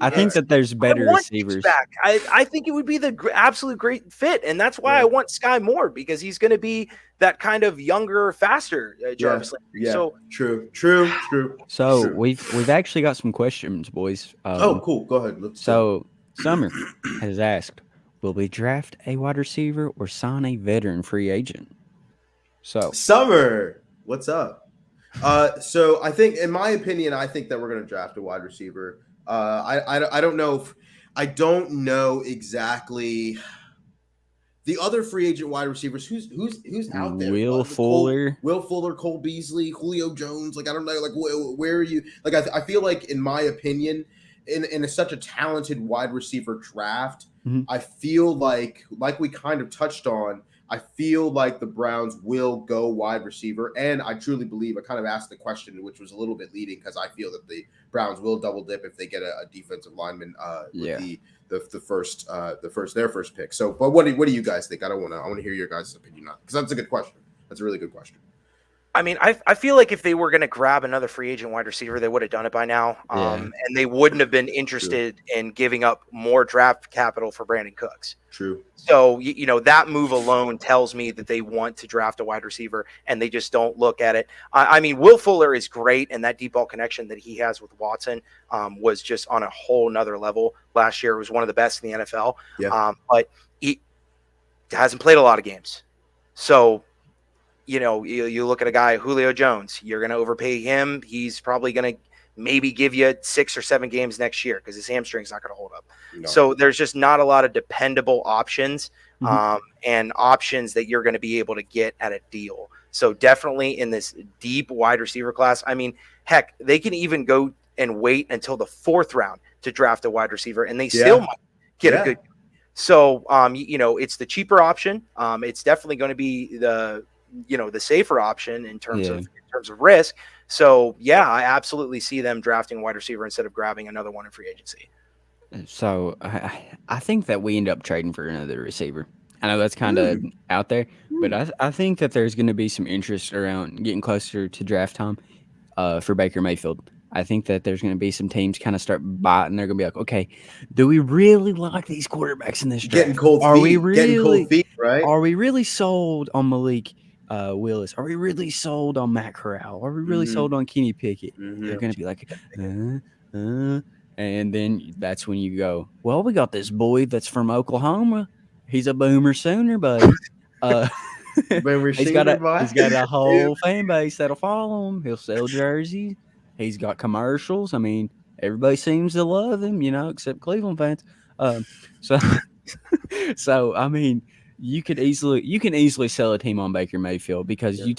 I think that there's better I want Juice receivers. back. I think it would be the absolute great fit, and that's why I want Sky Moore, because he's going to be that kind of younger, faster Jarvis Landry. Yeah. So True. So True. we've actually got some questions, boys. Cool. Go ahead. Let's So Summer has asked, will we draft a wide receiver or sign a veteran free agent? So Summer, what's up? So I think, in my opinion, I think that we're going to draft a wide receiver. I don't know if I don't know exactly the other free agent wide receivers. Who's out there? Will Fuller, Cole Beasley, Julio Jones. Like I don't know. Like where are you? Like I feel like, in my opinion, in such a talented wide receiver draft, I feel like we kind of touched on. I feel like the Browns will go wide receiver, and I truly believe, I kind of asked the question, which was a little bit leading, because I feel that the Browns will double dip if they get a defensive lineman with their first pick. So, but what do you guys think? I want to hear your guys' opinion on it, because that's a good question. That's a really good question. I mean, I feel like if they were going to grab another free agent wide receiver, they would have done it by now. And they wouldn't have been interested in giving up more draft capital for Brandon Cooks. True. So, that move alone tells me that they want to draft a wide receiver, and they just don't look at it. I mean, Will Fuller is great, and that deep ball connection that he has with Watson was just on a whole nother level last year. It was one of the best in the NFL. Yeah. But he hasn't played a lot of games. So, you look at a guy, Julio Jones, you're going to overpay him. He's probably going to maybe give you 6 or 7 games next year because his hamstring's not going to hold up. No. So there's just not a lot of dependable options and options that you're going to be able to get at a deal. So definitely in this deep wide receiver class, I mean, heck, they can even go and wait until the 4th round to draft a wide receiver, and they still might get a good. So, it's the cheaper option. It's definitely going to be the safer option in terms of risk. So I absolutely see them drafting a wide receiver instead of grabbing another one in free agency. So I think that we end up trading for another receiver. I know that's kind of out there, but I think that there's going to be some interest around getting closer to draft time for Baker Mayfield. I think that there's going to be some teams kind of start biting. They're going to be like, okay, do we really like these quarterbacks in this draft? Getting cold feet, right? Are we really sold on Malik Willis? Are we really sold on Matt Corral? Are we really sold on Kenny Pickett? They're going to be like, and then that's when you go, well, we got this boy that's from Oklahoma. He's a boomer sooner, buddy. He's got a whole fan base that'll follow him. He'll sell jerseys. He's got commercials. I mean, everybody seems to love him, except Cleveland fans. So I mean, you can easily sell a team on Baker Mayfield because you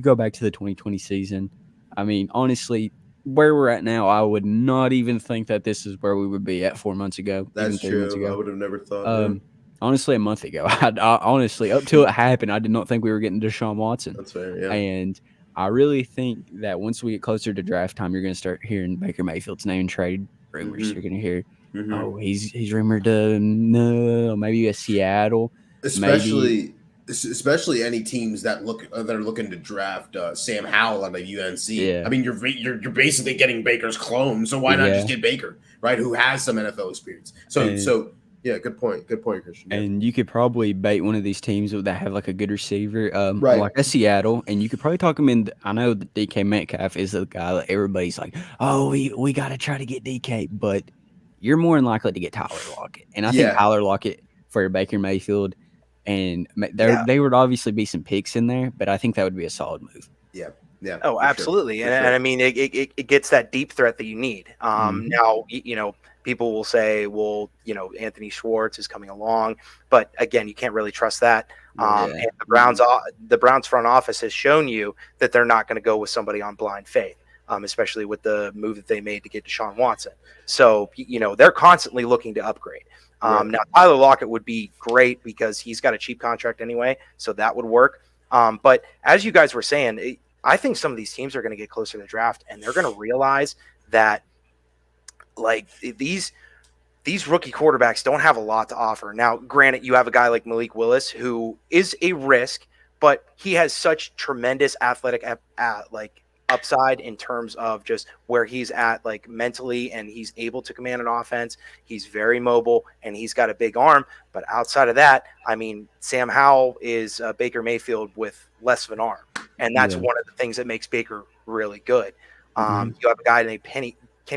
go back to the 2020 season. I mean, honestly, where we're at now, I would not even think that this is where we would be at 4 months ago. That's even 3 true. months ago. I would have never thought. honestly a month ago. I honestly, up till it happened, I did not think we were getting Deshaun Watson. That's fair. Yeah. And I really think that once we get closer to draft time, you're going to start hearing Baker Mayfield's name trade rumors. Mhm. You're going to hear, Mhm. oh, he's rumored to no, maybe a Seattle, maybe. Especially any teams that are looking to draft Sam Howell out of UNC. Yeah. I mean, you're basically getting Baker's clone, so why not Yeah. just get Baker, right? Who has some NFL experience? So yeah, good point, Christian. Yeah. And you could probably bait one of these teams that have like a good receiver, Right. like a Seattle, and you could probably talk them in. I know that DK Metcalf is the guy that everybody's like, oh, we got to try to get DK, but you're more than likely to get Tyler Lockett, and I think Yeah. Tyler Lockett for Baker Mayfield, and there would obviously be some picks in there, but I think that would be a solid move. Yeah. Yeah. Oh, for absolutely. sure. And I mean, it gets that deep threat that you need. Mhm. Now, people will say, well, Anthony Schwartz is coming along, but again, you can't really trust that. Yeah. And the Browns front office has shown you that they're not going to go with somebody on blind faith, especially with the move that they made to get Deshaun Watson. So, they're constantly looking to upgrade. Right. Now, Tyler Lockett would be great because he's got a cheap contract anyway, so that would work. But as you guys were saying, I think some of these teams are going to get closer to the draft, and they're going to realize that, like, these rookie quarterbacks don't have a lot to offer. Now, granted, you have a guy like Malik Willis who is a risk, but he has such tremendous athletic upside in terms of just where he's at, like, mentally, and he's able to command an offense. He's very mobile, and he's got a big arm. But outside of that, I mean, Sam Howell is Baker Mayfield with less of an arm, and that's one of the things that makes Baker really good. You have a guy named Kenny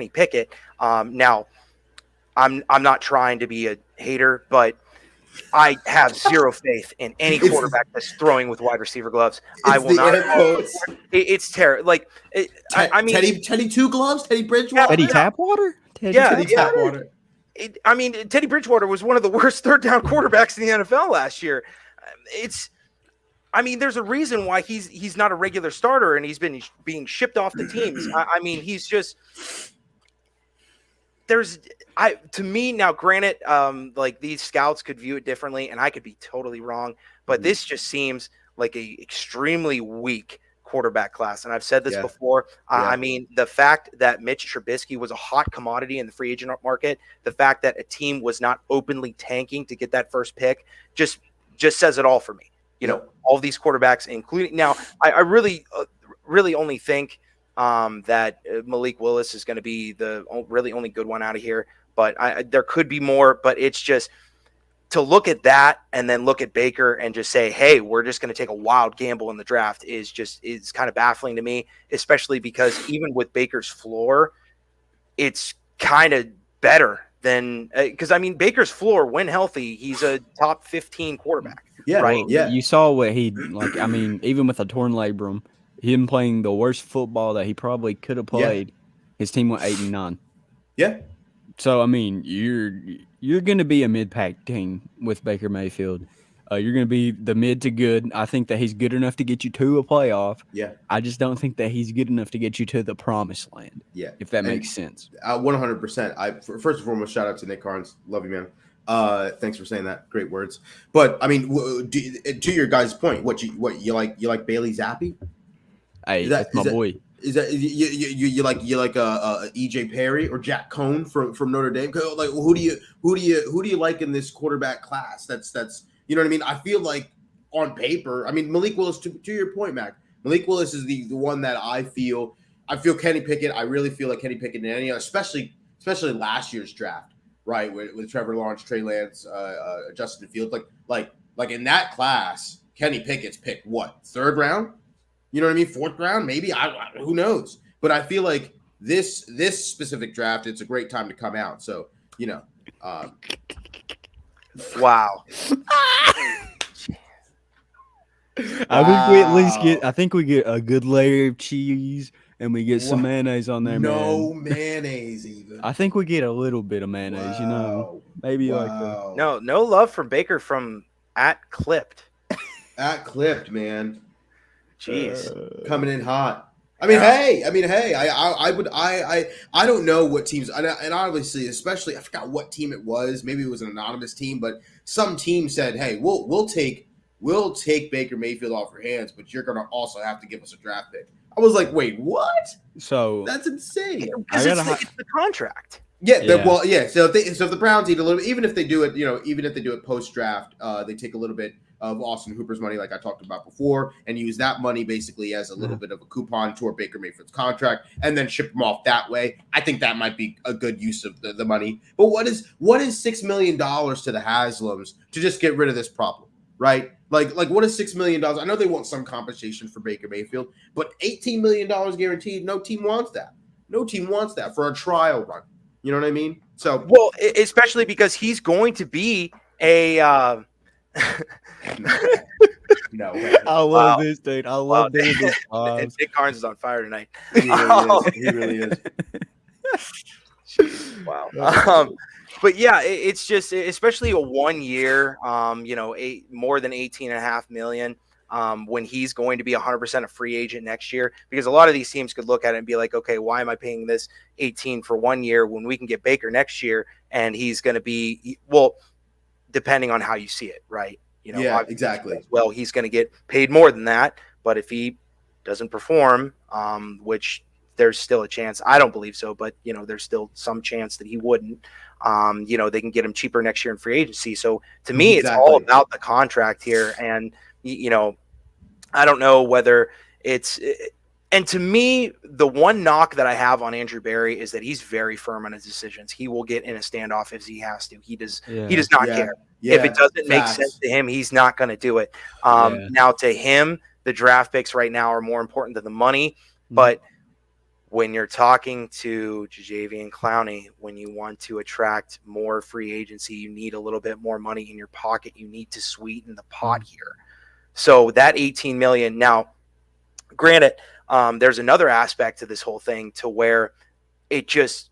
Pickett. Now, I'm not trying to be a hater, but I have zero faith in any quarterback that's throwing with wide receiver gloves. I will not. It's terrible. Like, I mean, Teddy Two Gloves, Teddy Bridgewater, Teddy Tapwater. Teddy Tapwater. I mean, Teddy Bridgewater was one of the worst third down quarterbacks in the NFL last year. I mean, there's a reason why he's not a regular starter and he's been being shipped off the teams. I mean, he's just to me now, granted, like, these scouts could view it differently and I could be totally wrong, but this just seems like a extremely weak quarterback class. And I've said this before. I mean, the fact that Mitch Trubisky was a hot commodity in the free agent market, the fact that a team was not openly tanking to get that first pick just says it all for me. All these quarterbacks, including now, I really only think that Malik Willis is going to be the really only good one out of here. But there could be more. But it's just to look at that and then look at Baker and just say, hey, we're just going to take a wild gamble in the draft is kind of baffling to me, especially because even with Baker's floor, it's kind of better than because I mean, Baker's floor, when healthy, he's a top 15 quarterback. Yeah, right. Yeah, you saw what he like. I mean, even with a torn labrum, him playing the worst football that he probably could have played, his team went 8-9. Yeah. So I mean, you're going to be a mid-pack team with Baker Mayfield. You're going to be the mid to good. I think that he's good enough to get you to a playoff. Yeah. I just don't think that he's good enough to get you to the promised land. Yeah. If that makes sense. 100%. First and foremost, shout out to Nick Carnes. Love you, man. Thanks for saying that. Great words. But I mean, to your guys' point, what you like? You like Bailey Zappi? Hey, that's my boy. Is that you like EJ Perry or Jack Cohn from Notre Dame? Like, who do you like in this quarterback class? That's you know what I mean. I feel like on paper, I mean, Malik Willis. To your point, Mac, Malik Willis is the one that I feel Kenny Pickett. I really feel like Kenny Pickett in any, especially last year's draft, right? With Trevor Lawrence, Trey Lance, Justin Fields, like in that class, Kenny Pickett's picked what, 3rd round? You know what I mean? 4th round, maybe. Who knows? But I feel like this specific draft, it's a great time to come out. So, wow. I think we get a good layer of cheese and we get some mayonnaise on there. No man. Mayonnaise even. I think we get a little bit of mayonnaise. Maybe like that. No love from Baker from @clipped. @clipped, man. Jeez. Coming in hot. I mean, hey, I don't know what teams, and obviously, especially, I forgot what team it was. Maybe it was an anonymous team, but some team said, "Hey, we'll take Baker Mayfield off your hands, but you're gonna also have to give us a draft pick." I was like, "Wait, what? So That's insane." Because it's the contract. Yeah, Yeah. well, yeah. So if the Browns eat a little bit, even if they do it, even if they do it post draft, they take a little bit of Austin Hooper's money, like I talked about before, and use that money basically as a little bit of a coupon toward Baker Mayfield's contract, and then ship him off that way. I think that might be a good use of the money. But what is $6 million to the Haslams to just get rid of this problem, right? Like what is $6 million? I know they want some compensation for Baker Mayfield, but $18 million guaranteed. No team wants that. No team wants that for a trial run. You know what I mean? So, well, especially because he's going to be a. No, I love this, dude. I love doing this. And Dick Carnes is on fire tonight. he really is. He really is. Wow. But yeah, it's just, especially a 1 year, more than 18.5 million. When he's going to be 100% a free agent next year, because a lot of these teams could look at it and be like, okay, why am I paying this 18 for 1 year when we can get Baker next year and he's going to be, well, depending on how you see it, right? Yeah, exactly. Well, he's going to get paid more than that, but if he doesn't perform, which there's still a chance, I don't believe so, but there's still some chance that he wouldn't. They can get him cheaper next year in free agency. So to me, It's all about the contract here, and I don't know whether it's. And to me, the one knock that I have on Andrew Berry is that he's very firm on his decisions. He will get in a standoff if he has to. He does not care. Yeah, if it doesn't make sense to him, he's not going to do it. Now, to him, the draft picks right now are more important than the money. But when you're talking to Jadeveon Clowney, when you want to attract more free agency, you need a little bit more money in your pocket. You need to sweeten the pot here. So that 18 million. Now, granted, there's another aspect to this whole thing to where it's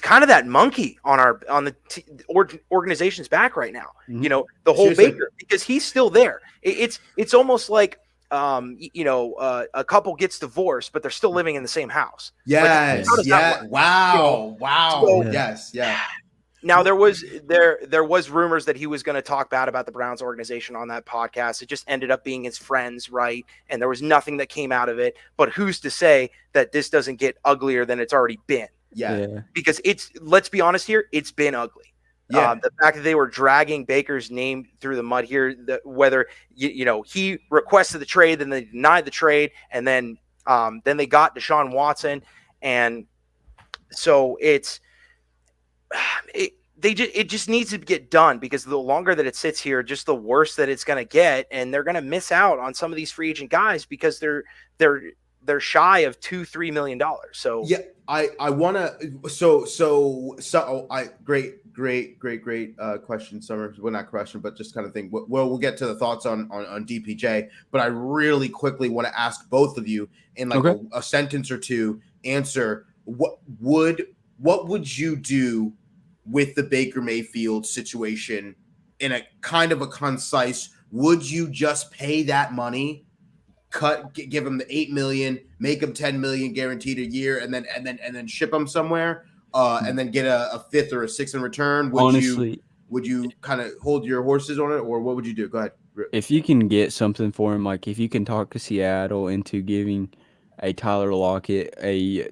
kind of that monkey on the organization's back right now. The whole Baker, because he's still there. It's almost like a couple gets divorced, but they're still living in the same house. Yes. Wow. So, yes. Yeah. Now there was rumors that he was going to talk bad about the Browns organization on that podcast. It just ended up being his friends, right? And there was nothing that came out of it. But who's to say that this doesn't get uglier than it's already been? Yeah. Because let's be honest here, it's been ugly. Yeah. The fact that they were dragging Baker's name through the mud here, whether he requested the trade, then they denied the trade, and then they got Deshaun Watson, and so it just needs to get done, because the longer that it sits here, just the worse that it's going to get, and they're going to miss out on some of these free agent guys because they're shy of $2-3 million. So yeah, I want to great question, Summer. Well, not question, but just kind of thing. Well, we'll get to the thoughts on DPJ, but I really quickly want to ask both of you in like a sentence or two answer what would you do with the Baker Mayfield situation in a kind of a concise, would you just pay that money, give him the $8 million, make him $10 million guaranteed a year, and then ship him somewhere, and then get a fifth or a sixth in return? Would you kind of hold your horses on it, or what would you do? Go ahead. If you can get something for him, like if you can talk Seattle into giving a Tyler Lockett,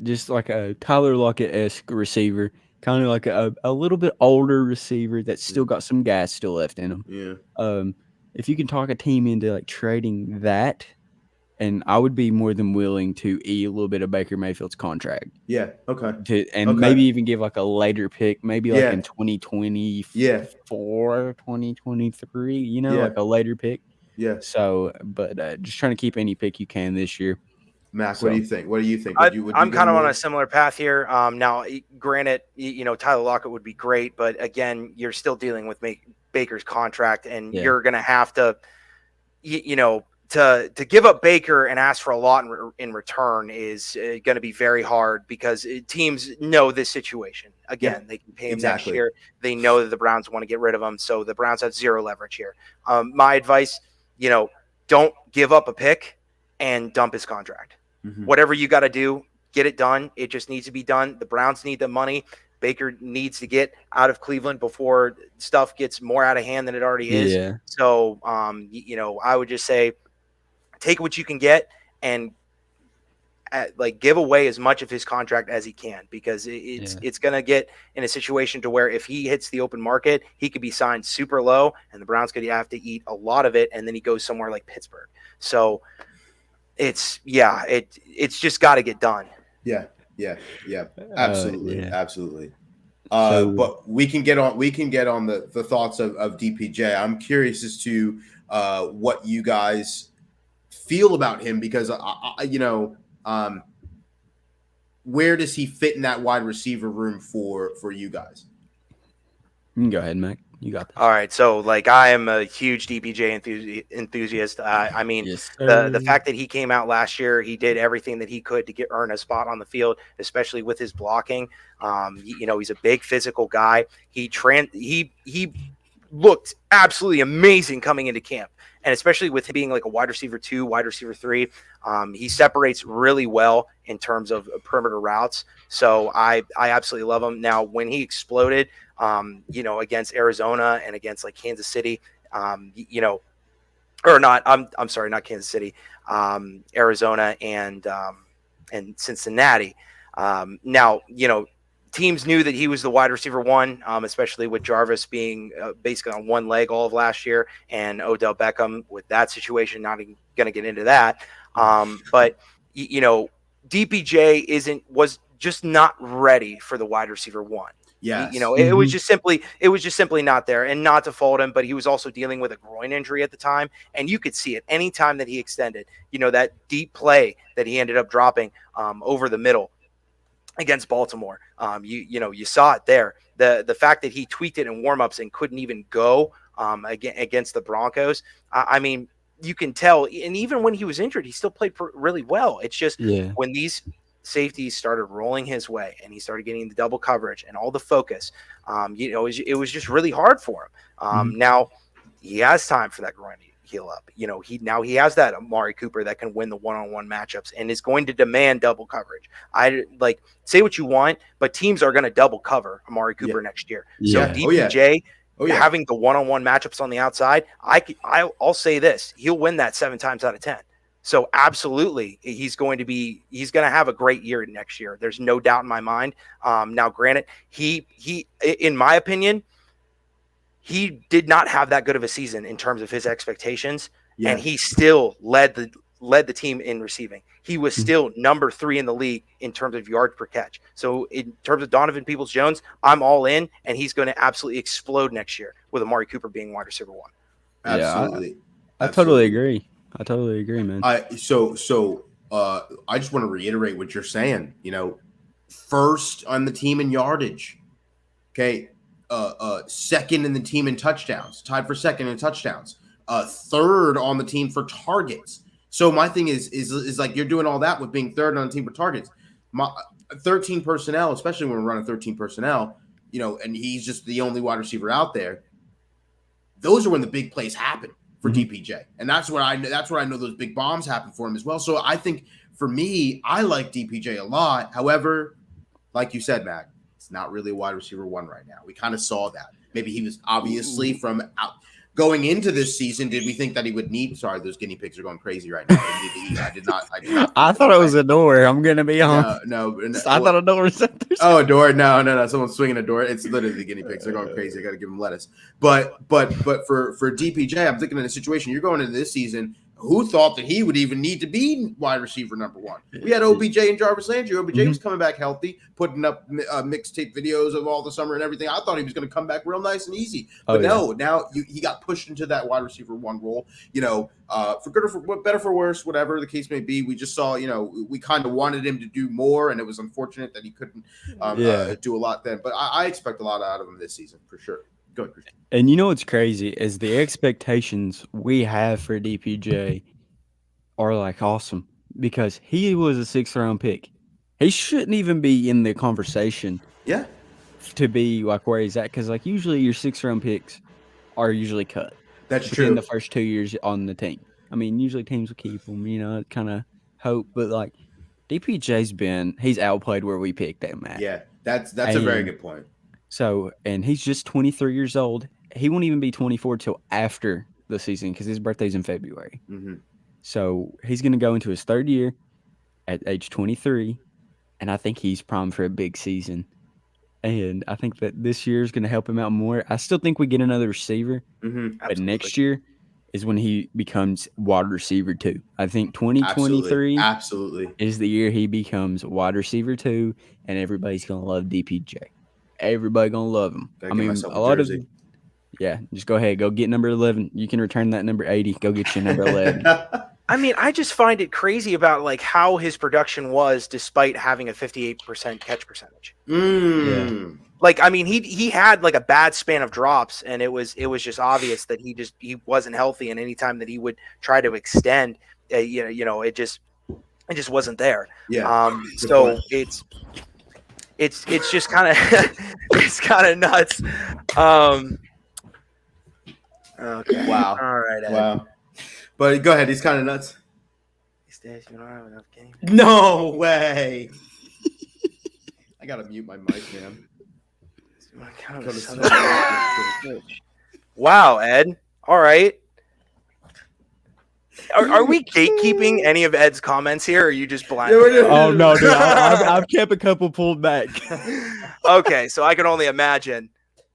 just like a Tyler Lockett-esque receiver, kind of like a little bit older receiver that's still got some gas still left in him. Yeah. If you can talk a team into like trading that, and I would be more than willing to eat a little bit of Baker Mayfield's contract. Yeah. Okay. Maybe even give like a later pick, maybe like in 2024, 2023, like a later pick. Yeah. So, but just trying to keep any pick you can this year. Mac, what do you think? I'm kind of on a similar path here. Now, granted, Tyler Lockett would be great, but again, you're still dealing with Baker's contract, and you're going to have to, to give up Baker and ask for a lot in return is going to be very hard, because teams know this situation. Again, they can pay him next year. They know that the Browns want to get rid of him, so the Browns have zero leverage here. My advice, don't give up a pick and dump his contract. Mhm. Whatever you got to do, get it done. It just needs to be done. The Browns need the money. Baker needs to get out of Cleveland before stuff gets more out of hand than it already is. Yeah. So, I would just say take what you can get and give away as much of his contract as he can, because Yeah. it's going to get in a situation to where if he hits the open market, he could be signed super low and the Browns could have to eat a lot of it, and then he goes somewhere like Pittsburgh. So it's just got to get done. Yeah, yeah, yeah. Absolutely, Yeah. absolutely. So But we can get on the thoughts of DPJ. I'm curious as to what you guys feel about him, because where does he fit in that wide receiver room for you guys? you can go ahead, Mac. You got this. All right, so I am a huge DPJ enthusiast. I mean, Yes, the sir. fact that he came out last year, he did everything that he could to earn a spot on the field, especially with his blocking. He's a big physical guy. He looked absolutely amazing coming into camp, and especially with him being like a wide receiver 2, wide receiver 3, he separates really well in terms of perimeter routes. So I absolutely love him. Now, when he exploded, against Arizona and against like Kansas City, or not, I'm sorry, not Kansas City, Arizona and Cincinnati. Now, teams knew that he was the wide receiver 1, especially with Jarvis being basically on one leg all of last year, and Odell Beckham with that situation. Not even going to get into that, but DPJ was just not ready for the wide receiver 1. Yes. It was Mhm. just simply not there, and not to fault him, but he was also dealing with a groin injury at the time, and you could see it any time that he extended. That deep play that he ended up dropping over the middle against Baltimore. You saw it there. The fact that he tweaked it in warmups and couldn't even go against the Broncos. I mean, you can tell, and even when he was injured, he still played really well. It's just Yeah. when these safeties started rolling his way and he started getting the double coverage and all the focus, it was just really hard for him. Mhm. Now he has time for that groin to heal up. He has that Amari Cooper that can win the one-on-one matchups and is going to demand double coverage. I say what you want, but teams are going to double cover Amari Yeah. Cooper next year. So Yeah. Oh yeah. DPJ Oh yeah. having the one-on-one matchups on the outside, I'll say this: he'll win that 7 times out of 10. So absolutely, he's going to have a great year next year. There's no doubt in my mind. Now, granted, he in my opinion, he did not have that good of a season in terms of his expectations, Yeah. and he still led the team in receiving. He was Mhm. still number 3 in the league in terms of yards per catch. So in terms of Donovan Peoples-Jones, I'm all in, and he's going to absolutely explode next year with Amari Cooper being wide receiver 1. Yeah. Absolutely. I totally Absolutely. agree. I totally agree, man. I just want to reiterate what you're saying. First on the team in yardage. Okay. Second in the team in touchdowns, tied for second in touchdowns. Third on the team for targets. So my thing is like, you're doing all that with being third on the team for targets. 13 personnel, especially when we're running 13 personnel, and he's just the only wide receiver out there. Those are when the big plays happen for Mhm. DPJ, and that's where I know those big bombs happen for him as well. So I think for me, I like DPJ a lot. However, like you said, Mac, it's not really a wide receiver 1 right now. We kind of saw that. Maybe he was obviously from out going into this season. Did we think that he would need? Sorry, those guinea pigs are going crazy right now. They need to eat. I did not. I did not. I feed them, thought it was okay? a door. I'm gonna be honest. No. I thought a door was up there. Oh, a door? No. Someone's swinging a door. It's literally the guinea pigs. They're going crazy. I got to give them lettuce. But for DPJ, I'm thinking in a situation you're going into this season. Who thought that he would even need to be wide receiver number 1? We had OBJ and Jarvis Landry. OBJ was coming back healthy, putting up mixtape videos of all the summer and everything. I thought he was going to come back real nice and easy. But no, now he got pushed into that wide receiver 1 role. For good or for better for worse, whatever the case may be, we just saw, we kind of wanted him to do more, and it was unfortunate that he couldn't do a lot then. But I expect a lot out of him this season for sure. Go ahead, Christian. And you know what's crazy is the expectations we have for DPJ are like awesome because he was a 6th-round pick. He shouldn't even be in the conversation Yeah, to be like where he's at, because like usually your 6th-round picks are usually cut that's within true. the first 2 years on the team. I mean, usually teams will keep them, kind of hope, but like he's outplayed where we picked him at. Yeah, that's a very good point. So, and he's just 23 years old. He won't even be 24 till after the season because his birthday's in February. Mm-hmm. So he's going to go into his third year at age 23, and I think he's primed for a big season. And I think that this year is going to help him out more. I still think we get another receiver, Mm-hmm. but next year is when he becomes wide receiver 2. I think 2023 Absolutely. is the year he becomes wide receiver 2, and everybody's going to love DPJ. Everybody going to love him. Gotta get myself a jersey. Just go ahead. Go get number 11. You can return that number 80. Go get your number 11. I mean, I just find it crazy about like how his production was despite having a 58% catch percentage. Yeah. Like, I mean, he had like a bad span of drops, and it was just obvious that he wasn't healthy, and anytime that he would try to extend, it just wasn't there. Yeah. So it's just kind of it's kind of nuts. Okay. Wow. All right. Ed. Wow. But go ahead. He's kind of nuts. These days you don't have enough games. No way. I gotta mute my mic, man. Wow, Ed. All right. Are we gatekeeping any of Ed's comments here, or are you just blind? Oh no, dude! I've kept a couple pulled back. Okay, so I can only imagine.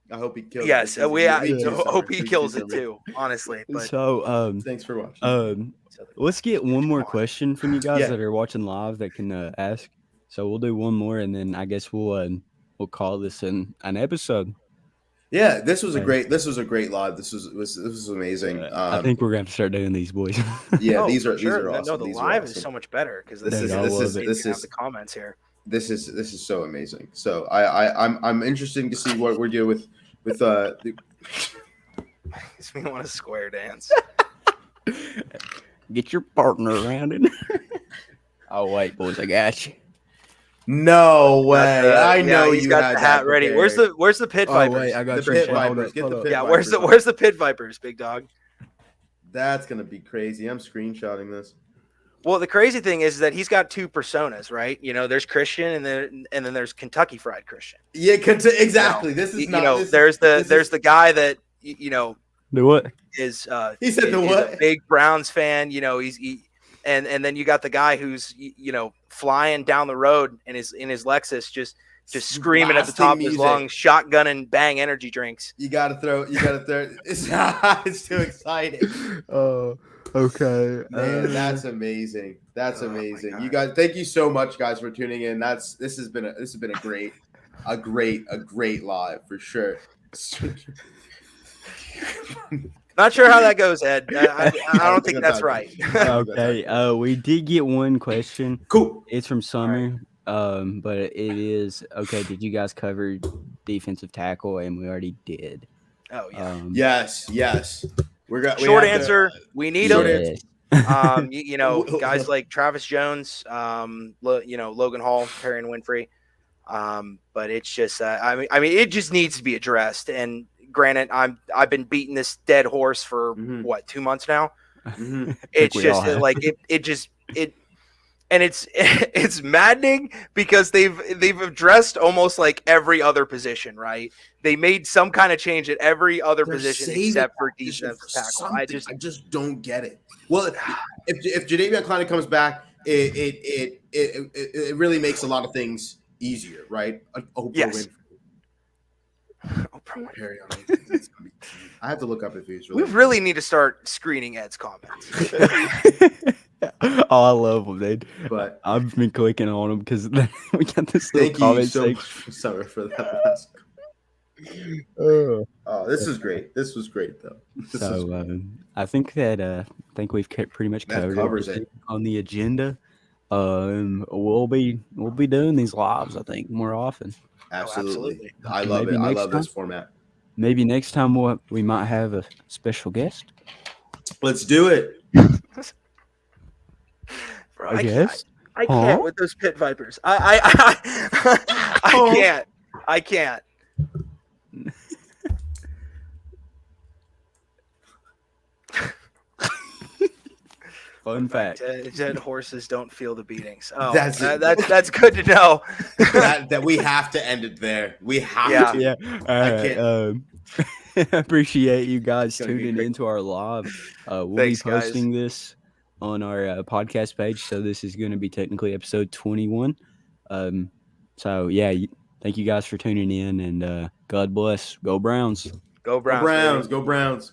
I hope he kills. Yes, it. we hope he kills it too. Honestly, but so thanks for watching. Let's get one more question from you guys that are watching live that can ask. So we'll do one more, and then I guess we'll call this an episode. Yeah, this was a great live. This was amazing. I think we're gonna have to start doing these, boys. Yeah, these are awesome. No, the live is so much better because this is the comments here. This is so amazing. So I'm interested to see what we're doing with Makes me want to square dance. Get your partner around it. Oh wait, boys, I got you. No way! I know he's you got had the hat ready. Where's the pit vipers? Wait, I got the pit vipers. Get the pit vipers. vipers. Where's the pit vipers, big dog? That's gonna be crazy. I'm screenshotting this. Well, the crazy thing is that he's got two personas, right? You know, there's Christian, and then there's Kentucky Fried Christian. Yeah, exactly. This is not. There's the guy that the what is he said the what? A big Browns fan. You know, and then you got the guy who's flying down the road in his Lexus, just screaming at the top of his lungs, shotgun and bang energy drinks. You gotta throw. It's too exciting. Oh. Okay, man, that's amazing. That's amazing. You guys, thank you so much, guys, for tuning in. This has been a great live for sure. Not sure how that goes, Ed. I don't think that's right. Okay, we did get one question. Cool. It's from Summer, but it is okay. Did you guys cover defensive tackle? And we already did. Oh yeah. Yes. Short answer. We need them. Yes. Guys like Travis Jones, Logan Hall, Perry and Winfrey. But it's just, I mean, it just needs to be addressed. And granted, I've been beating this dead horse for 2 months now. Mm-hmm. It's just and it's maddening because they've addressed almost like every other position, right? They made some kind of change at every other position except for defensive tackle. I just don't get it. Well, if Jadeveon Clowney comes back, it really makes a lot of things easier, right? Yes. I have to look up if he's really. We really need to start screening Ed's comments. Oh, I love them, dude. But I've been clicking on them because we got this little thank comment you so section. much. Sorry for that. Oh, this is great. This was great, though. I think we've pretty much covered everything on the agenda. We'll be doing these lives, I think, more often. Absolutely. I love it. I love this format. Maybe next time we might have a special guest. Let's do it. Bro, I can't with those pit vipers. I can't. I can't. Fun fact. Dead horses don't feel the beatings. Oh, That's it. that's good to know. that we have to end it there. We have Yeah. to. Yeah. All I right. can't. Appreciate you guys Gonna be tuning great. into our live. We'll Thanks, be guys. posting this on our podcast page. So this is going to be technically episode 21. So yeah, thank you guys for tuning in, and God bless. Go Browns. Go Go Browns, baby. Browns. Go Browns.